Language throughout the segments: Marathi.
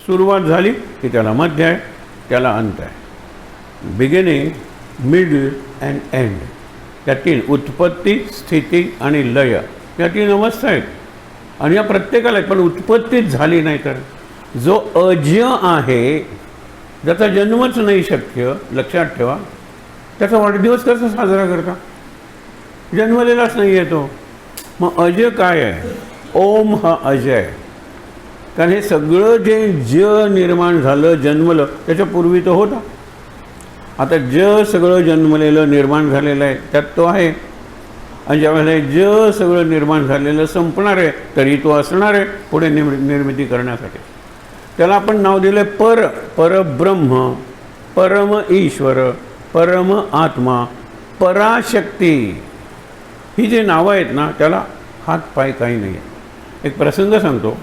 सुरुवात झाली की त्याला मध्य आहे, त्याला अंत आहे. Beginning, middle and end. या तीन, उत्पत्ती, स्थिती आणि लय, या तीन अवस्था आहेत. आणि या प्रत्येकाला आहेत. पण उत्पत्तीच झाली नाही तर जो अज्य आहे, ज्याचा जन्मच नाही शक्य, लक्षात ठेवा, त्याचा वाढदिवस कसा साजरा करता? जन्मलेलाच नाही आहे तो. मग अजय काय आहे? ओम हा अजय आहे. कारण हे सगळं जे ज निर्माण झालं, जन्मलं, त्याच्यापूर्वी तो होता. आता ज सगळं जन्मलेलं निर्माण झालेलं आहे, त्यात तो आहे. आणि ज्यावेळेला ज सगळं निर्माण झालेलं संपणार आहे, तरी तो असणार आहे पुढे निर्मिती करण्यासाठी. त्याला आपण नाव दिलं आहे परब्रह्म, परम ईश्वर, परम आत्मा, पराशक्ती. ही जी नावं आहेत ना, त्याला हात पाय काही नाही आहे. एक प्रसंग सांगतो.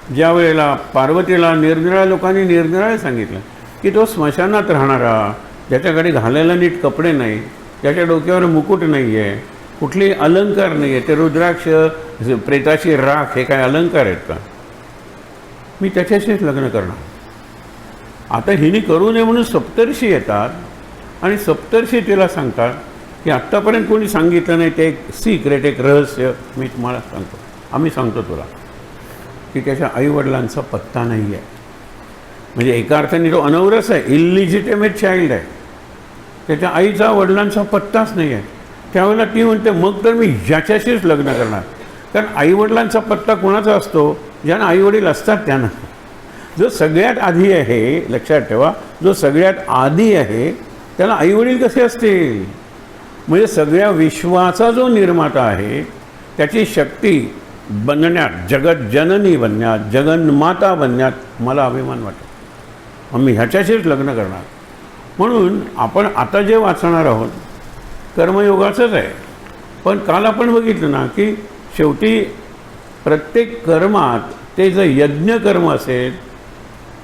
ज्या वेळेला पार्वतीला निरनिराळ्या लोकांनी निरनिराळे सांगितलं की तो स्मशानात राहणारा, ज्याच्याकडे घालायला नीट कपडे नाही, ज्याच्या डोक्यावर मुकुट नाही आहे, कुठली अलंकार नाही आहे, ते रुद्राक्ष, प्रेताची राख, हे काय अलंकार आहेत का? मी त्याच्याशीच लग्न करणार. आता हिने करू नये म्हणून सप्तर्षी येतात आणि सप्तर्षी तिला सांगतात की आत्तापर्यंत कोणी सांगितलं नाही, ते एक सिक्रेट, एक रहस्य मी तुम्हाला सांगतो. आम्ही सांगतो तुला की त्याच्या आईवडिलांचा पत्ता नाही आहे. म्हणजे एका अर्थाने तो अनवरस आहे, इलिजिटिमेट चाइल्ड आहे. त्याच्या आईचा वडिलांचा पत्ताच नाही आहे. त्यावेळेला ती म्हणते मग तर मी ह्याच्याशीच लग्न करणार. कारण आईवडिलांचा पत्ता कोणाचा असतो? ज्यांना आईवडील असतात त्यांना. जो सगळ्यात आधी आहे, लक्षात ठेवा, जो सगळ्यात आधी आहे त्याला आईवडील कसे असतील? म्हणजे सगळ्या विश्वाचा जो निर्माता आहे, त्याची शक्ती बनण्यात, जगत जननी बनण्यात, जगन्माता बनण्यात मला अभिमान वाटतो. मग मी ह्याच्याशीच लग्न करणार. म्हणून आपण आता जे वाचणार आहोत कर्मयोगाचंच आहे. पण काल आपण बघितलं ना की शेवटी प्रत्येक कर्मात ते जर यज्ञकर्म असेल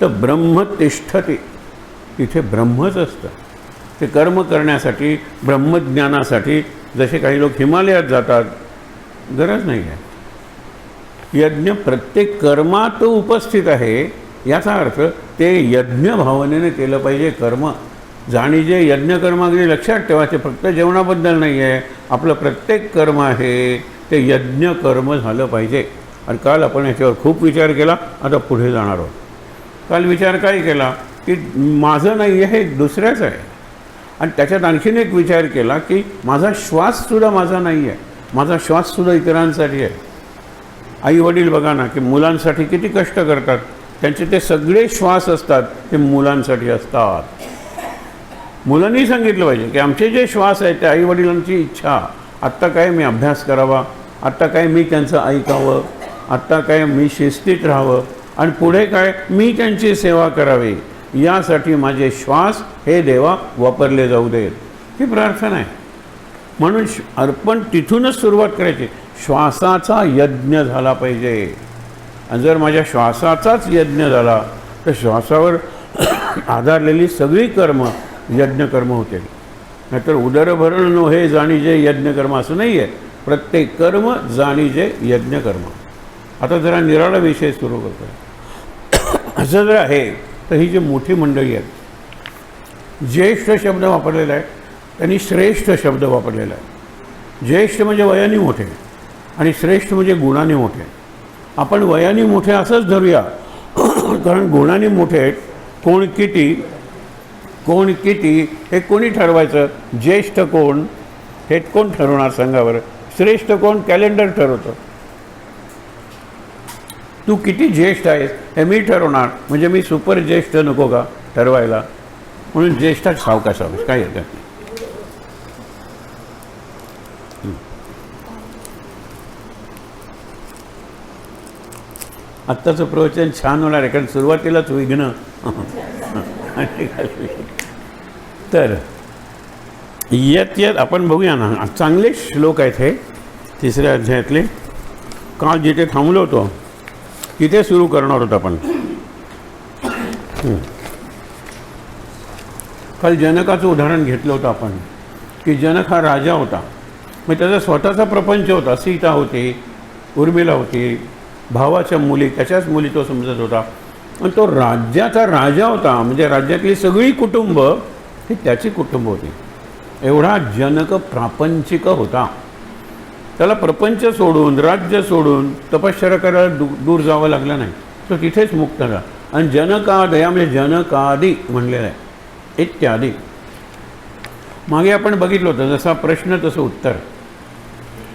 तर ब्रह्म तिष्ठते. तिथे ब्रह्मच असतं. ते कर्म करण्यासाठी, ब्रह्मज्ञानासाठी जसे काही लोक हिमालयात जातात, गरज नाही आहे. यज्ञ प्रत्येक कर्मात उपस्थित आहे. याचा अर्थ ते यज्ञ भावनेने केलं पाहिजे कर्म. जाणीजे यज्ञकर्म अगदी लक्षात ठेवायचे, फक्त जेवणाबद्दल नाही आहे. आपलं प्रत्येक कर्म आहे ते यज्ञकर्म झालं पाहिजे. आणि काल आपण याच्यावर खूप विचार केला. आता पुढे जाणार आहोत. काल विचार काय केला की माझं नाही आहे, हे दुसऱ्याच आहे. आणि त्याच्यात आणखीन एक विचार केला की माझा श्वाससुद्धा माझा नाही आहे, माझा श्वाससुद्धा इतरांसाठी आहे. आई वडील बघा ना की मुलांसाठी किती कष्ट करतात. त्यांचे ते सगळे श्वास असतात ते मुलांसाठी असतात. मुलांनी सांगितलं पाहिजे की आमचे जे श्वास आहेत ते आईवडिलांची इच्छा, आत्ता काय मी अभ्यास करावा, आत्ता काय मी त्यांचं ऐकावं, आत्ता काय मी शिस्तीत राहावं, आणि पुढे काय मी त्यांची सेवा करावी, यासाठी माझे श्वास हे देवा वापरले जाऊ देत. ही प्रार्थना आहे. म्हणून अर्पण तिथूनच सुरुवात करायची. श्वासाचा यज्ञ झाला पाहिजे. आणि जर माझ्या श्वासाचाच यज्ञ झाला तर श्वासावर आधारलेली सगळी कर्म यज्ञकर्म होते. नाहीतर उदरभरण नोहे जाणीजे यज्ञकर्म असं नाही आहे. प्रत्येक कर्म जाणीजे यज्ञकर्म. आता जरा निराळा विषय सुरू करतो. असं जर आहे तर ही जी मोठी मंडळी आहेत, ज्येष्ठ शब्द वापरलेला आहे, त्यांनी श्रेष्ठ शब्द वापरलेला आहे. ज्येष्ठ म्हणजे वयाने मोठे आणि श्रेष्ठ म्हणजे गुणाने मोठे. आपण वयाने मोठे असंच धरूया, कारण गुणाने मोठे आहेत. कोण किती हे कोणी ठरवायचं? ज्येष्ठ कोण हे कोण ठरवणार सांगा बरं? श्रेष्ठ कोण? कॅलेंडर ठरवतं. तू किती ज्येष्ठ आहेस हे मी ठरवणार. म्हणजे मी सुपर ज्येष्ठ नको का ठरवायला? म्हणून ज्येष्ठात सावकाश हवं, काय हरकत नाही. आत्ताचं प्रवचन छान होणार आहे, कारण सुरुवातीलाच विघ्न. तर येत आपण बघूया ना, चांगले श्लोक आहेत हे तिसऱ्या अध्यायातले. काल जिथे थांबलो होतो तिथे सुरू करणार होतो आपण. काल जनकाचं उदाहरण घेतलं होतं आपण की जनक हा राजा होता. मग त्याचा स्वतःचा प्रपंच होता. सीता होती, उर्मिला होती, भावाच्या मुली, त्याच्याच मुली तो समजत होता. आणि तो राज्याचा राजा होता, म्हणजे राज्यातली सगळी कुटुंब ही त्याची कुटुंब होती. एवढा जनक प्रापंचिक होता. त्याला प्रपंच सोडून, राज्य सोडून तपश्चर्या करायला दूर जावं लागलं नाही. तो तिथेच मुक्त झाला. आणि जनकादया म्हणजे जनकादी म्हणलेलं आहे, इत्यादी. मागे आपण बघितलं होतं, जसा प्रश्न तसं उत्तर.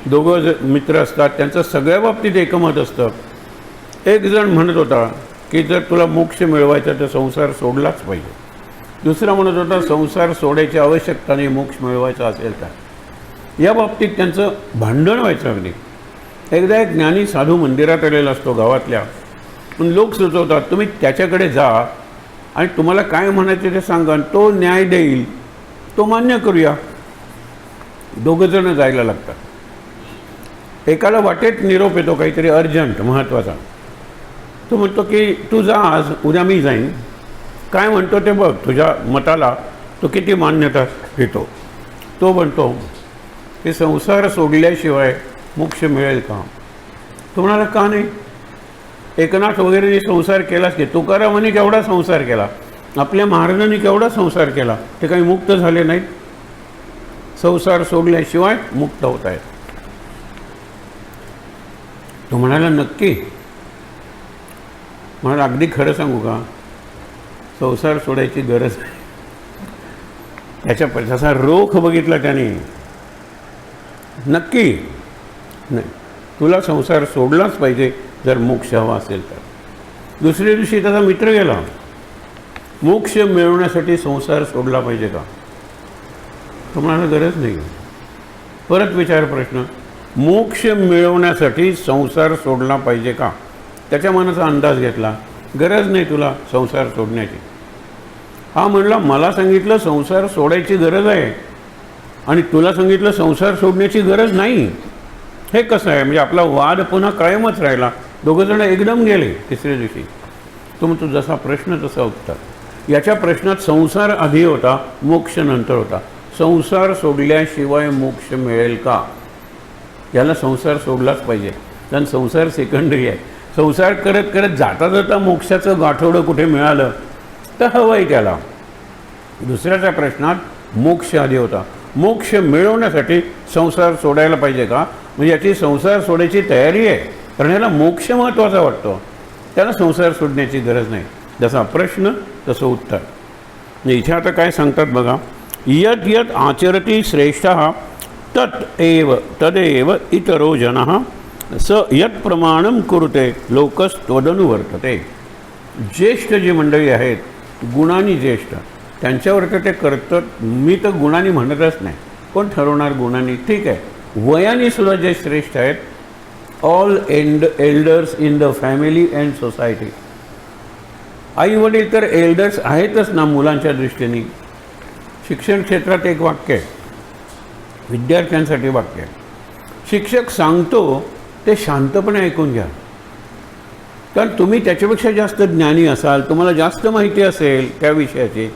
दोघं मित्र असतात, त्यांचं सगळ्या बाबतीत एकमत असतं. एक जण म्हणत होता की जर तुला मोक्ष मिळवायचा तर संसार सोडलाच पाहिजे. दुसरा म्हणत होता संसार सोडायची आवश्यकता नाही, मोक्ष मिळवायचा असेल तर. या बाबतीत त्यांचं भांडण व्हायचं अगदी. एकदा एक ज्ञानी साधू मंदिरात आलेला असतो गावातल्या. पण लोक सुचवतात तुम्ही त्याच्याकडे जा आणि तुम्हाला काय म्हणायचे ते सांगा, तो न्याय देईल, तो मान्य करूया. दोघंजणं जायला लागतात. एकाला वाटेत निरोप येतो काहीतरी अर्जंट महत्त्वाचा. तो म्हणतो की तू जा आज, उद्या मी जाईन. काय म्हणतो ते बघ, तुझ्या मताला तो किती मान्यता देतो. तो म्हणतो की संसार सोडल्याशिवाय मोक्ष मिळेल का? तो म्हणाला का नाही? एकनाथ वगैरेने संसार केलाच की, तुकारामांनी केवढा संसार केला, आपल्या महाराजांनी केवढा संसार केला, ते काही मुक्त झाले नाहीत. संसार सोडल्याशिवाय मुक्त होत आहेत. तो म्हणाला नक्की? म्हणाला अगदी खरं सांगू का, संसार सोडायची गरज नाही. त्याचा रोख बघितला त्याने. नक्की नाही, तुला संसार सोडलाच पाहिजे जर मोक्ष हवा असेल तर. दुसऱ्या दिवशी त्याचा मित्र गेला. मोक्ष मिळवण्यासाठी संसार सोडला पाहिजे का? तो म्हणाला गरज नाही. परत विचार प्रश्न, मोक्ष मिळवण्यासाठी संसार सोडला पाहिजे का? त्याच्या मनाचा अंदाज घेतला, गरज नाही तुला संसार सोडण्याची. हा म्हणला मला सांगितलं संसार सोडायची गरज आहे आणि तुला सांगितलं संसार सोडण्याची गरज नाही. हे कसं आहे? म्हणजे आपला वाद पुन्हा कायमच राहिला. दोघंजण एकदम गेले तिसऱ्या दिवशी. तो म्हणतो जसा प्रश्न तसा उत्तर. याच्या प्रश्नात संसार आधी होता, मोक्ष नंतर होता. संसार सोडल्याशिवाय मोक्ष मिळेल का? याला संसार सोडलाच पाहिजे, कारण संसार सेकंडरी आहे. संसार करत करत जाता जाता मोक्षाचं गाठोडं कुठे मिळालं तर हवं आहे त्याला. दुसऱ्याच्या प्रश्नात मोक्ष आधी होता. मोक्ष मिळवण्यासाठी संसार सोडायला पाहिजे का? म्हणजे याची संसार सोडायची तयारी आहे, कारण याला मोक्ष महत्त्वाचा वाटतो, त्याला संसार सोडण्याची गरज नाही. जसा प्रश्न तसं उत्तर. इथे आता काय सांगतात बघा, यत् यत् आचरति श्रेष्ठः तत् एव तदेव इतरो जनः स यत् प्रमाणं कुरुते लोकस्त्वदनुवर्तते. ज्येष्ठ जी मंडळी आहेत, गुणांनी ज्येष्ठ, त्यांच्यावर तर ते करतात. मी तर गुणांनी म्हणतच नाही, कोण ठरवणार गुणांनी? ठीक आहे, वयाने सुद्धा जे श्रेष्ठ आहेत, all elders in the family and society. आई वडील तर एल्डर्स आहेतच ना मुलांच्या दृष्टीने. शिक्षण क्षेत्रात एक वाक्य आहे, विद्यार्थ्यांसाठी वाक्य आहे, शिक्षक सांगतो ते शांतपणे ऐकून घ्या. कारण तुम्ही त्याच्यापेक्षा जास्त ज्ञानी असाल, तुम्हाला जास्त माहिती असेल त्या विषयाची,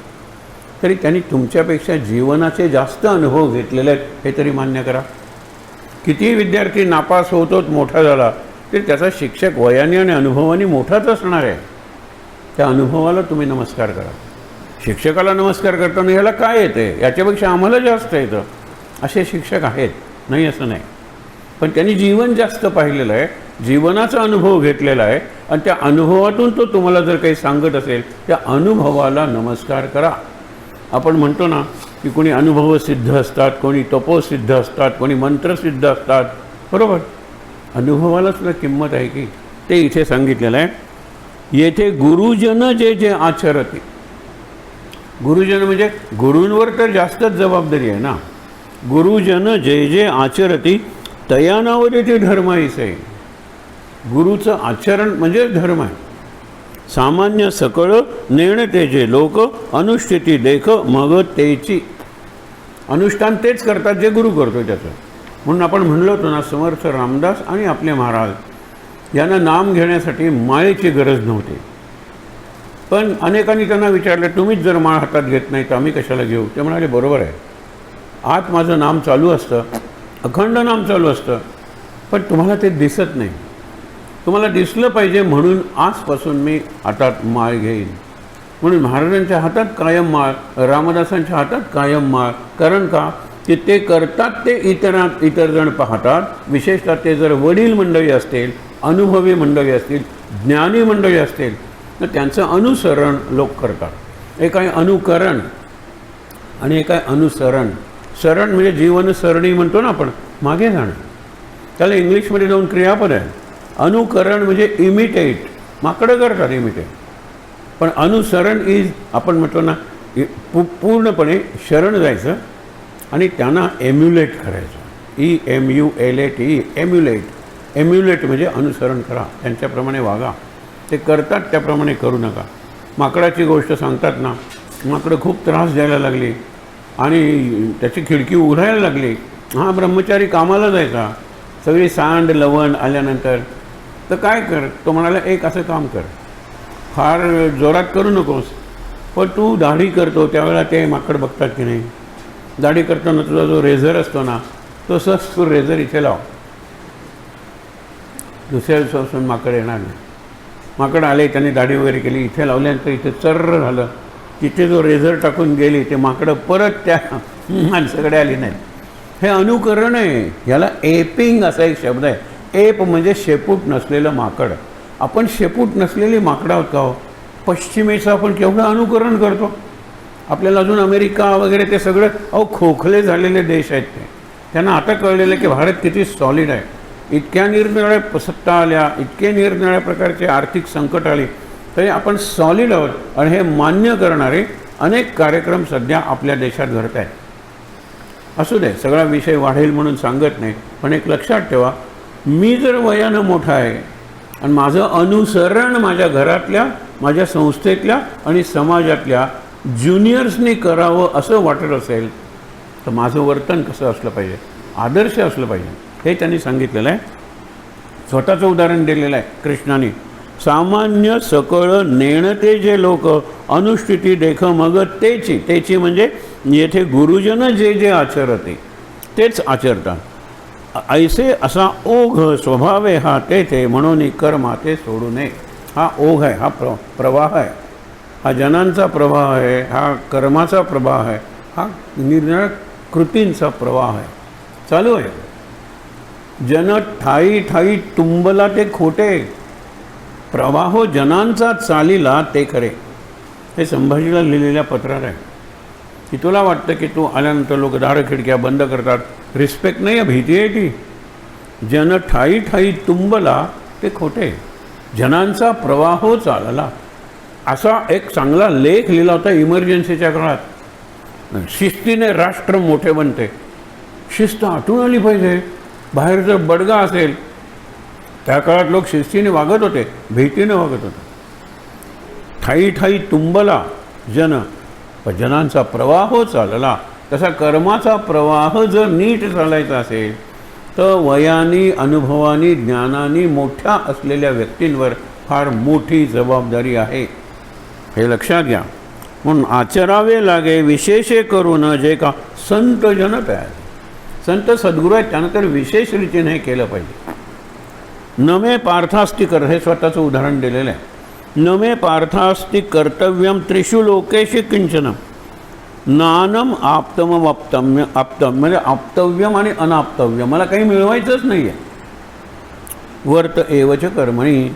तरी त्यांनी तुमच्यापेक्षा जीवनाचे जास्त अनुभव घेतलेले आहेत हे तरी मान्य करा. कितीही विद्यार्थी नापास होतोच मोठा झाला तरी त्याचा शिक्षक वयाने आणि अनुभवाने मोठाच असणार आहे. त्या अनुभवाला तुम्ही नमस्कार करा. शिक्षकाला नमस्कार करताना ह्याला काय येते, याच्यापेक्षा आम्हाला जास्त येतं, असे शिक्षक आहेत, नाही असं नाही. पण त्यांनी जीवन जास्त पाहिलेलं आहे, जीवनाचा अनुभव घेतलेला आहे, आणि त्या अनुभवातून तो तुम्हाला जर काही सांगत असेल त्या अनुभवाला नमस्कार करा. आपण म्हणतो ना की कोणी अनुभवसिद्ध असतात, कोणी तपोसिद्ध असतात, कोणी मंत्रसिद्ध असतात, बरोबर. अनुभवाला सुद्धा किंमत आहे की, ते इथे सांगितलेलं आहे. येथे गुरुजन जे जे आचरते, गुरुजन म्हणजे गुरूंवर तर जास्तच जबाबदारी आहे ना. गुरुजन जे जे आचरती तयानावर येथे धर्म आहे. गुरुचं आचरण म्हणजे धर्म आहे. सामान्य सकळ नेण तेजे लोक अनुष्ठिती देख मग तेची. अनुष्ठान तेच करतात जे गुरु करतो त्याचं. म्हणून आपण म्हणलो होतो ना, समर्थ रामदास आणि आपले महाराज यांना नाम घेण्यासाठी माळेची गरज नव्हती. पण अनेकांनी त्यांना विचारलं, तुम्हीच जर माळ हातात घेत नाही तर आम्ही कशाला घेऊ? ते म्हणाले बरोबर आहे, आत माझं नाम चालू असतं, अखंड नाम चालू असतं, पण तुम्हाला ते दिसत नाही. तुम्हाला दिसलं पाहिजे म्हणून आजपासून मी हातात माळ घेईन. म्हणून महाराजांच्या हातात कायम माळ, रामदासांच्या हातात कायम माळ. कारण का की ते करतात ते इतर जण पाहतात. विशेषतः ते जर वडील मंडळी असतील, अनुभवी मंडळी असतील, ज्ञानी मंडळी असतील तर त्यांचं अनुसरण लोक करतात. एक आहे अनुकरण आणि एक आहे अनुसरण. सरण म्हणजे जीवनसरणी म्हणतो ना आपण, मागे जाणं. त्याला इंग्लिशमध्ये 2 क्रियापद आहे. अनुकरण म्हणजे इमिटेट, माकडं करतात इमिटेट. पण अनुसरण इज आपण म्हणतो ना पूर्णपणे शरण जायचं आणि त्यांना एम्युलेट करायचं. EMULATE emulate. एम्युलेट म्हणजे अनुसरण करा, त्यांच्याप्रमाणे वागा. ते करतात त्याप्रमाणे करू नका. माकडाची गोष्ट सांगतात ना, माकडं खूप त्रास द्यायला लागली आणि त्याची खिडकी उघडायला लागली. हा ब्रह्मचारी कामाला जायचा. सगळी सांड लवण आल्यानंतर तर काय कर, तो म्हणाला एक असं काम कर, फार जोरात करू नकोस, पण तू दाढी करतो त्यावेळेला ते माकड बघतात की नाही, दाढी करताना तुझा जो रेझर असतो ना तो सहज तू रेझर इथे लाव. दुसऱ्या दिवसापासून माकड येणार नाही. माकड आले, त्यांनी दाढी वगैरे केली, इथे लावल्यानंतर इथे चर्र झालं. तिथे जो रेझर टाकून गेली ते माकडं परत त्या माणसाकडे आली नाही. हे अनुकरण आहे. याला एपिंग असा एक शब्द आहे. एप म्हणजे शेपूट नसलेलं माकड. आपण शेपूट नसलेली माकडं आहोत का हो? पश्चिमेचं आपण केवढं अनुकरण करतो. आपल्याला अजून अमेरिका वगैरे ते सगळं खोखले झालेले देश आहेत ते. त्यांना आता कळलेलं की भारत किती सॉलिड आहे. इतक्या निरनिराळ्या सत्ता आल्या, इतके निरनिराळ्या प्रकारचे आर्थिक संकट आले तरी आपण सॉलिड आहोत. आणि हे मान्य करणारे अनेक कार्यक्रम सध्या आपल्या देशात घडत आहेत. असू दे, सगळा विषय वाढेल म्हणून सांगत नाही, पण एक लक्षात ठेवा, मी जर वयानं मोठा आहे आणि माझं अनुसरण माझ्या घरातल्या, माझ्या संस्थेतल्या आणि समाजातल्या ज्युनियर्सनी करावं असं वाटत असेल तर माझं वर्तन कसं असलं पाहिजे, आदर्श असलं पाहिजे, हे त्यांनी सांगितलेलं आहे. स्वतःचं उदाहरण दिलेलं आहे कृष्णाने. सामान्य सकळ नेणते जे लोक अनुष्ठिती देख मग तेची. तेची म्हणजे येथे गुरुजन जे जे आचरते तेच आचरतात. ऐसे असा ओघ स्वभावे हा तेथे म्हणून कर्मा ते सोडू नये. हा ओघ आहे, हा प्रवाह आहे, हा जनांचा प्रवाह आहे, हा कर्माचा प्रवाह आहे, हा निरनिराळ्या कृतींचा प्रवाह आहे, चालू आहे. जन ठाई ठाई तुंबला ते खोटे, प्रवाहो जनांचा चालिला ते खरे. हे संभाजीला लिहिलेल्या पत्रात आहे की तुला वाटतं की तू आल्यानंतर लोक दारं खिडक्या बंद करतात, रिस्पेक्ट नाही आहे, भीती आहे ती. जन ठाई ठाई तुंबला ते खोटे, जनांचा प्रवाहो चालला. असा एक चांगला लेख लिहिला होता इमर्जन्सीच्या काळात. शिस्तीने राष्ट्र मोठे बनते. शिस्त आठवून आली पाहिजे. बाहेर जर बडगा असेल, त्या काळात लोक शिस्तीने वागत होते, भीतीने वागत होते. ठाई ठाई तुंबला जन, पण जनांचा प्रवाह चालला. तसा कर्माचा प्रवाह जर नीट चालायचा असेल तर वयानी, अनुभवानी, ज्ञानानी मोठ्या असलेल्या व्यक्तींवर फार मोठी जबाबदारी आहे, हे लक्षात घ्या. म्हणून आचरावे लागे विशेषे करून जे का संत जन प्यारे. संत सद्गुरू आहेत त्यानं तर विशेष रीतीने हे केलं पाहिजे. नमे पार्थास्ति कर, हे स्वतःचं उदाहरण दिलेलं आहे. नमे पार्थास्ति कर्तव्यम त्रिषु लोकेशी किंचन नानम आप्तम आप्तम्य. आप्तम म्हणजे आप्तव्यम आणि अनाप्तव्यम. मला काही मिळवायचंच नाही आहे. वर्त एवच कर्मणी.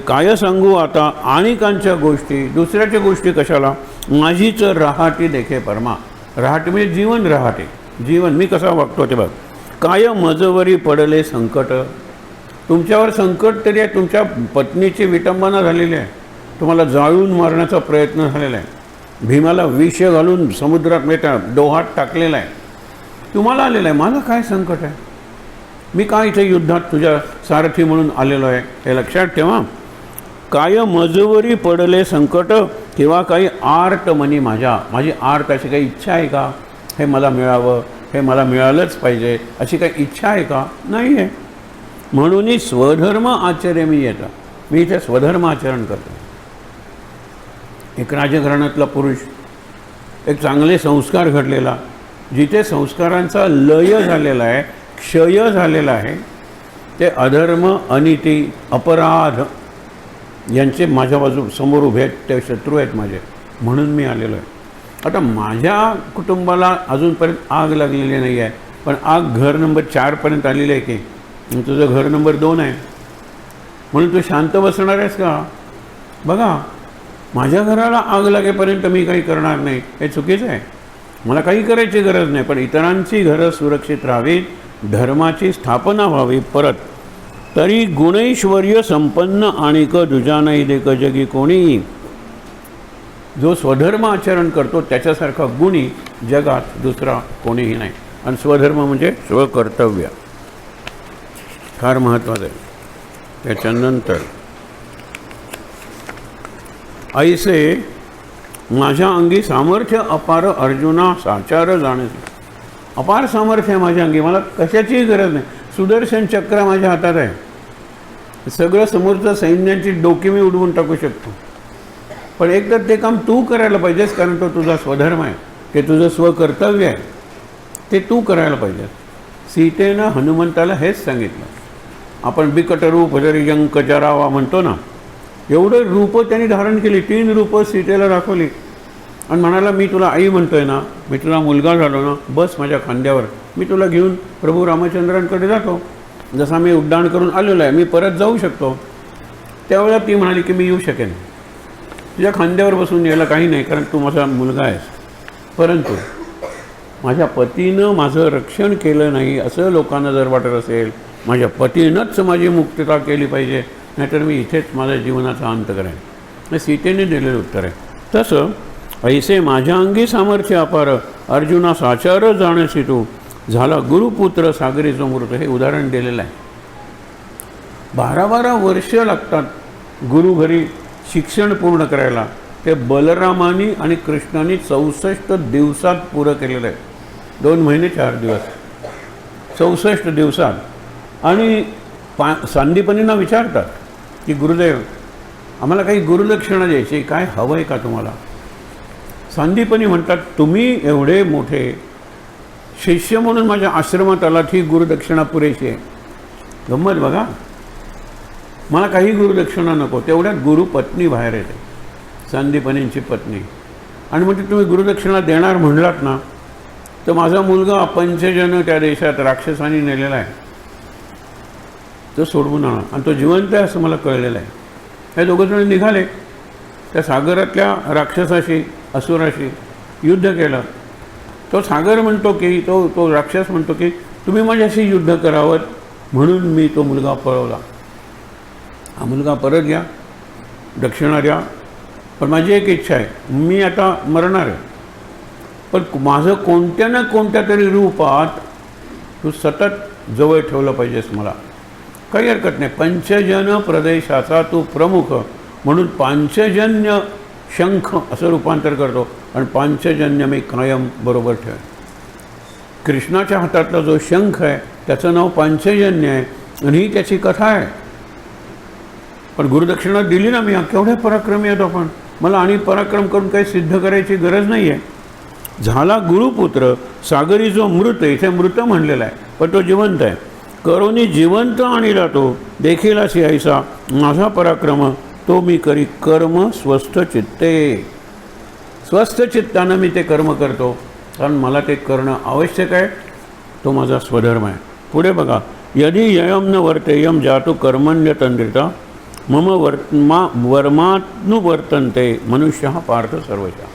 काय सांगू आता आणिकांच्या गोष्टी, दुसऱ्याच्या गोष्टी कशाला. माझीच रहाटी देखे परमा. रहाटी म्हणजे जीवन रहाटे. जीवन मी कसा वागतो ते बघ. काय मजवरी पडले संकट. तुमच्यावर संकट तरी आहे. तुमच्या पत्नीची विटंबना झालेली आहे, तुम्हाला जाळून मारण्याचा प्रयत्न झालेला आहे, भीमाला विष घालून समुद्रात मेटा डोहात टाकलेला आहे, तुम्हाला आलेला आहे. मला काय संकट आहे, मी काय इथे युद्धात तुझ्या सारथी म्हणून आलेलो आहे, हे लक्षात ठेवा. काय मजवरी पडले संकट किंवा काही आर्त मनी माझ्या. माझी आर्त अशी काही इच्छा आहे का, हे मला मिळावं, हे मला मिळालंच पाहिजे, अशी काही इच्छा आहे का, नाही आहे. म्हणून स्वधर्म आचर्य मी येतं. मी इथे स्वधर्म आचरण करतो. एक राजघराण्यातला पुरुष, एक चांगले संस्कार घडलेला, जिथे संस्कारांचा लय झालेला आहे, क्षय झालेला आहे, ते अधर्म, अनिती, अपराध यांचे माझ्या बाजू समोर उभे आहेत, ते शत्रू आहेत माझे, म्हणून मी आलेलो आहे. आता माझ्या कुटुंबाला अजूनपर्यंत आग लागलेली नाही आहे, पण आग घर नंबर 4पर्यंत आलेली आहे की तुझं घर नंबर 2 आहे, म्हणून तू शांत बसणार आहेस का? बघा, माझ्या घराला आग लागेपर्यंत मी काही करणार नाही, हे चुकीचं आहे. मला काही करायची गरज नाही, पण इतरांची घरं सुरक्षित राहावीत, धर्माची स्थापना व्हावी. परत तरी गुणैश्वर्य संपन्न आणिक दुजा नाही देक जगी कोणी. जो स्वधर्म आचरण करतो त्याच्यासारखा गुणी जगात दुसरा कोणीही नाही. आणि स्वधर्म म्हणजे स्वकर्तव्य, फार महत्त्वाचं आहे. त्याच्यानंतर ऐसे माझ्या अंगी सामर्थ्य अपार अर्जुना साचार जाणे. अपार सामर्थ्य आहे माझ्या अंगी, मला कशाचीही गरज नाही. सुदर्शन चक्र माझ्या हातात आहे, सगळं समोरचं सैन्याची डोकी मी उडवून टाकू शकतो. पण एक तर ते काम तू करायला पाहिजेस, कारण तो तुझा स्वधर्म आहे, ते तुझं स्वकर्तव्य आहे, ते तू करायला पाहिजेस. सीतेनं हनुमंताला हेच सांगितलं. आपण बिकट रूप जरी यंक जरावा म्हणतो ना, एवढं रूपं त्यांनी धारण केली, 3 रूपं सीतेला दाखवली आणि म्हणाला, मी तुला आई म्हणतोय ना, मी तुला मुलगा झालो ना, बस माझ्या खांद्यावर, मी तुला घेऊन प्रभू रामचंद्रांकडे जातो. जसा मी उड्डाण करून आलेलो आहे, मी परत जाऊ शकतो. त्यावेळेला ती म्हणाली की मी येऊ शकेन, तुझ्या खांद्यावर बसून यायला काही नाही, कारण तू माझा मुलगा आहेस. परंतु माझ्या पतीनं माझं रक्षण केलं नाही असं लोकांना जर वाटत असेल, माझ्या पतीनंच माझी मुक्तता केली पाहिजे, नाहीतर मी इथेच माझ्या जीवनाचा अंत करेन. हे सीतेने दिलेलं उत्तर आहे. तसं ऐसे माझ्या अंगी सामर्थ्य अपार अर्जुना साचार जाणसी तू झाला गुरुपुत्र सागरीचं मृत. हे उदाहरण दिलेलं आहे. 12-12 वर्ष लागतात गुरु घरी शिक्षण पूर्ण करायला. ते बलरामानी आणि कृष्णाने 64 दिवसात पुरं केलेलं आहे. 2 महिने 4 दिवस, 64 दिवसात. आणि सांदीपनींना विचारतात की गुरुदेव, आम्हाला काही गुरुदक्षिणा द्यायची, काय हवं आहे का तुम्हाला? सांदीपनी म्हणतात, तुम्ही एवढे मोठे शिष्य म्हणून माझ्या आश्रमात आलात, ही गुरुदक्षिणा पुरेशी आहे. गंमत बघा, मला काही गुरुदक्षिणा नको. तेवढ्यात गुरुपत्नी बाहेर येते, सांदीपनींची पत्नी, आणि म्हणते तुम्ही गुरुदक्षिणा देणार म्हणलात ना, तर माझा मुलगा पंचजन त्या देशात राक्षसांनी नेलेला आहे, तो सोडवून आणा, आणि तो जिवंत आहे असं मला कळलेलं आहे. हे दोघंजण निघाले, त्या सागरातल्या राक्षसाशी, असुराशी युद्ध केलं. तो सागर म्हणतो की तो राक्षस म्हणतो की तुम्ही माझ्याशी युद्ध करावं, म्हणून मी तो मुलगा पळवला. हा मुलगा परत घ्या, दक्षिणा द्या, पण माझी एक इच्छा आहे, मी आता मरणार आहे, पण माझं कोणत्या ना कोणत्या तरी रूपात तू सतत जवळ ठेवलं पाहिजेस मला. काही हरकत नाही, पंचजन प्रदेशाचा तू प्रमुख म्हणून पांचजन्य शंख असं रूपांतर करतो, आणि पांचजन्य मी कायम बरोबर ठेव. कृष्णाच्या हातातला जो शंख आहे त्याचं नाव पांचजन्य आहे, आणि ही त्याची कथा आहे. पण गुरुदक्षिणा दिली ना मी, केवढे पराक्रमी आहेत आपण, मला आणि पराक्रम करून काही सिद्ध करायची गरज नाही आहे. झाला गुरुपुत्र सागरी जो मृत, इथे मृत म्हणलेला आहे पण तो जिवंत आहे. करोनी जिवंत आणिला तो देखील अशी ऐसा माझा पराक्रम, तो मी करी कर्म स्वस्थ चित्ते. स्वस्थ चित्तानं मी ते कर्म करतो, कारण मला ते करणं आवश्यक आहे, तो माझा स्वधर्म आहे. पुढे बघा, यदि ययम न वर्तेयम जातु कर्मण्यतंद्रिता मम वर्मानुवर्तन्ते मनुष्य पार्थ सर्वशः.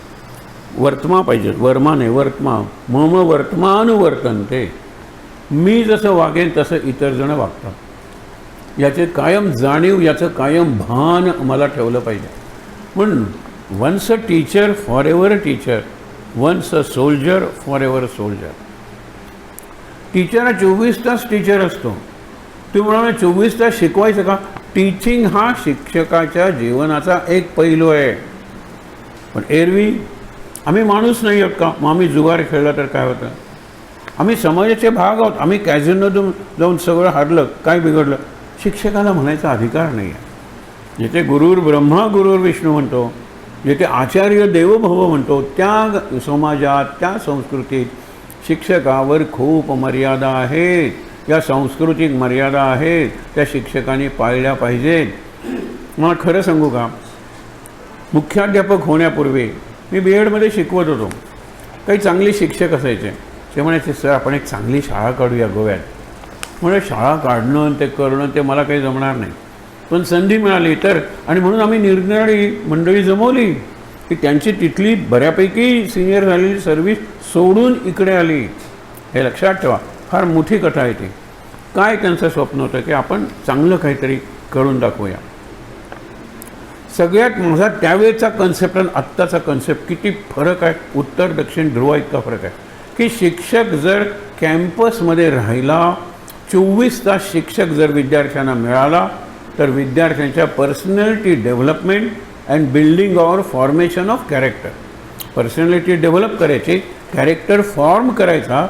वर्तमा पाहिजे, वर्मा नाही, वर्तमा. मम वर्तमानुवर्तन्ते, मी जसं वागेन तसं इतर जण वागतात, याचे कायम जाणीव, याचं कायम भान मला ठेवलं पाहिजे. म्हणून once a teacher forever a teacher, once a soldier forever a soldier. Teacher हा 24 तास टीचर असतो. तुम्ही म्हणाला 24 तास शिकवायचं का? टीचिंग हा शिक्षकाच्या जीवनाचा एक पैलू आहे. पण एरवी आम्ही माणूस नाही आहोत का? मग आम्ही जुगार खेळला तर काय होतं? आम्ही समाजाचे भाग आहोत. आम्ही कॅझिनोतून जाऊन सगळं हारलं, काय बिघडलं? शिक्षकाला म्हणायचा अधिकार नाही आहे. जिथे गुरुर ब्रह्मा गुरुर विष्णू म्हणतो, जिथे आचार्य देवभव म्हणतो, त्या समाजात, त्या संस्कृतीत शिक्षकावर खूप मर्यादा आहेत. या सांस्कृतिक मर्यादा आहेत त्या शिक्षकांनी पाळल्या पाहिजेत. मला खरं सांगू का, मुख्याध्यापक होण्यापूर्वी मी BEdमध्ये शिकवत होतो. काही चांगले शिक्षक असायचे, ते म्हणायचे सर आपण एक चांगली शाळा काढूया गोव्यात. म्हणजे शाळा काढणं आणि ते करणं ते मला काही जमणार नाही, पण संधी मिळाली तर. आणि म्हणून आम्ही निरनिराळी मंडळी जमवली की त्यांची तिथली बऱ्यापैकी सिनियर झालेली सर्व्हिस सोडून इकडे आली. हे लक्षात ठेवा, फार मोठी कथा आहे ती. काय त्यांचं स्वप्न होतं की आपण चांगलं काहीतरी करून दाखवूया. सगळ्यात माझा त्यावेळेचा कन्सेप्ट आणि आत्ताचा कन्सेप्ट किती फरक आहे, उत्तर दक्षिण ध्रुव इतका फरक आहे की शिक्षक जर कॅम्पसमध्ये राहिला, 24 तास शिक्षक जर विद्यार्थ्यांना मिळाला तर विद्यार्थ्यांच्या personality development and building or formation of character, personality develop करायची, कॅरेक्टर फॉर्म करायचा,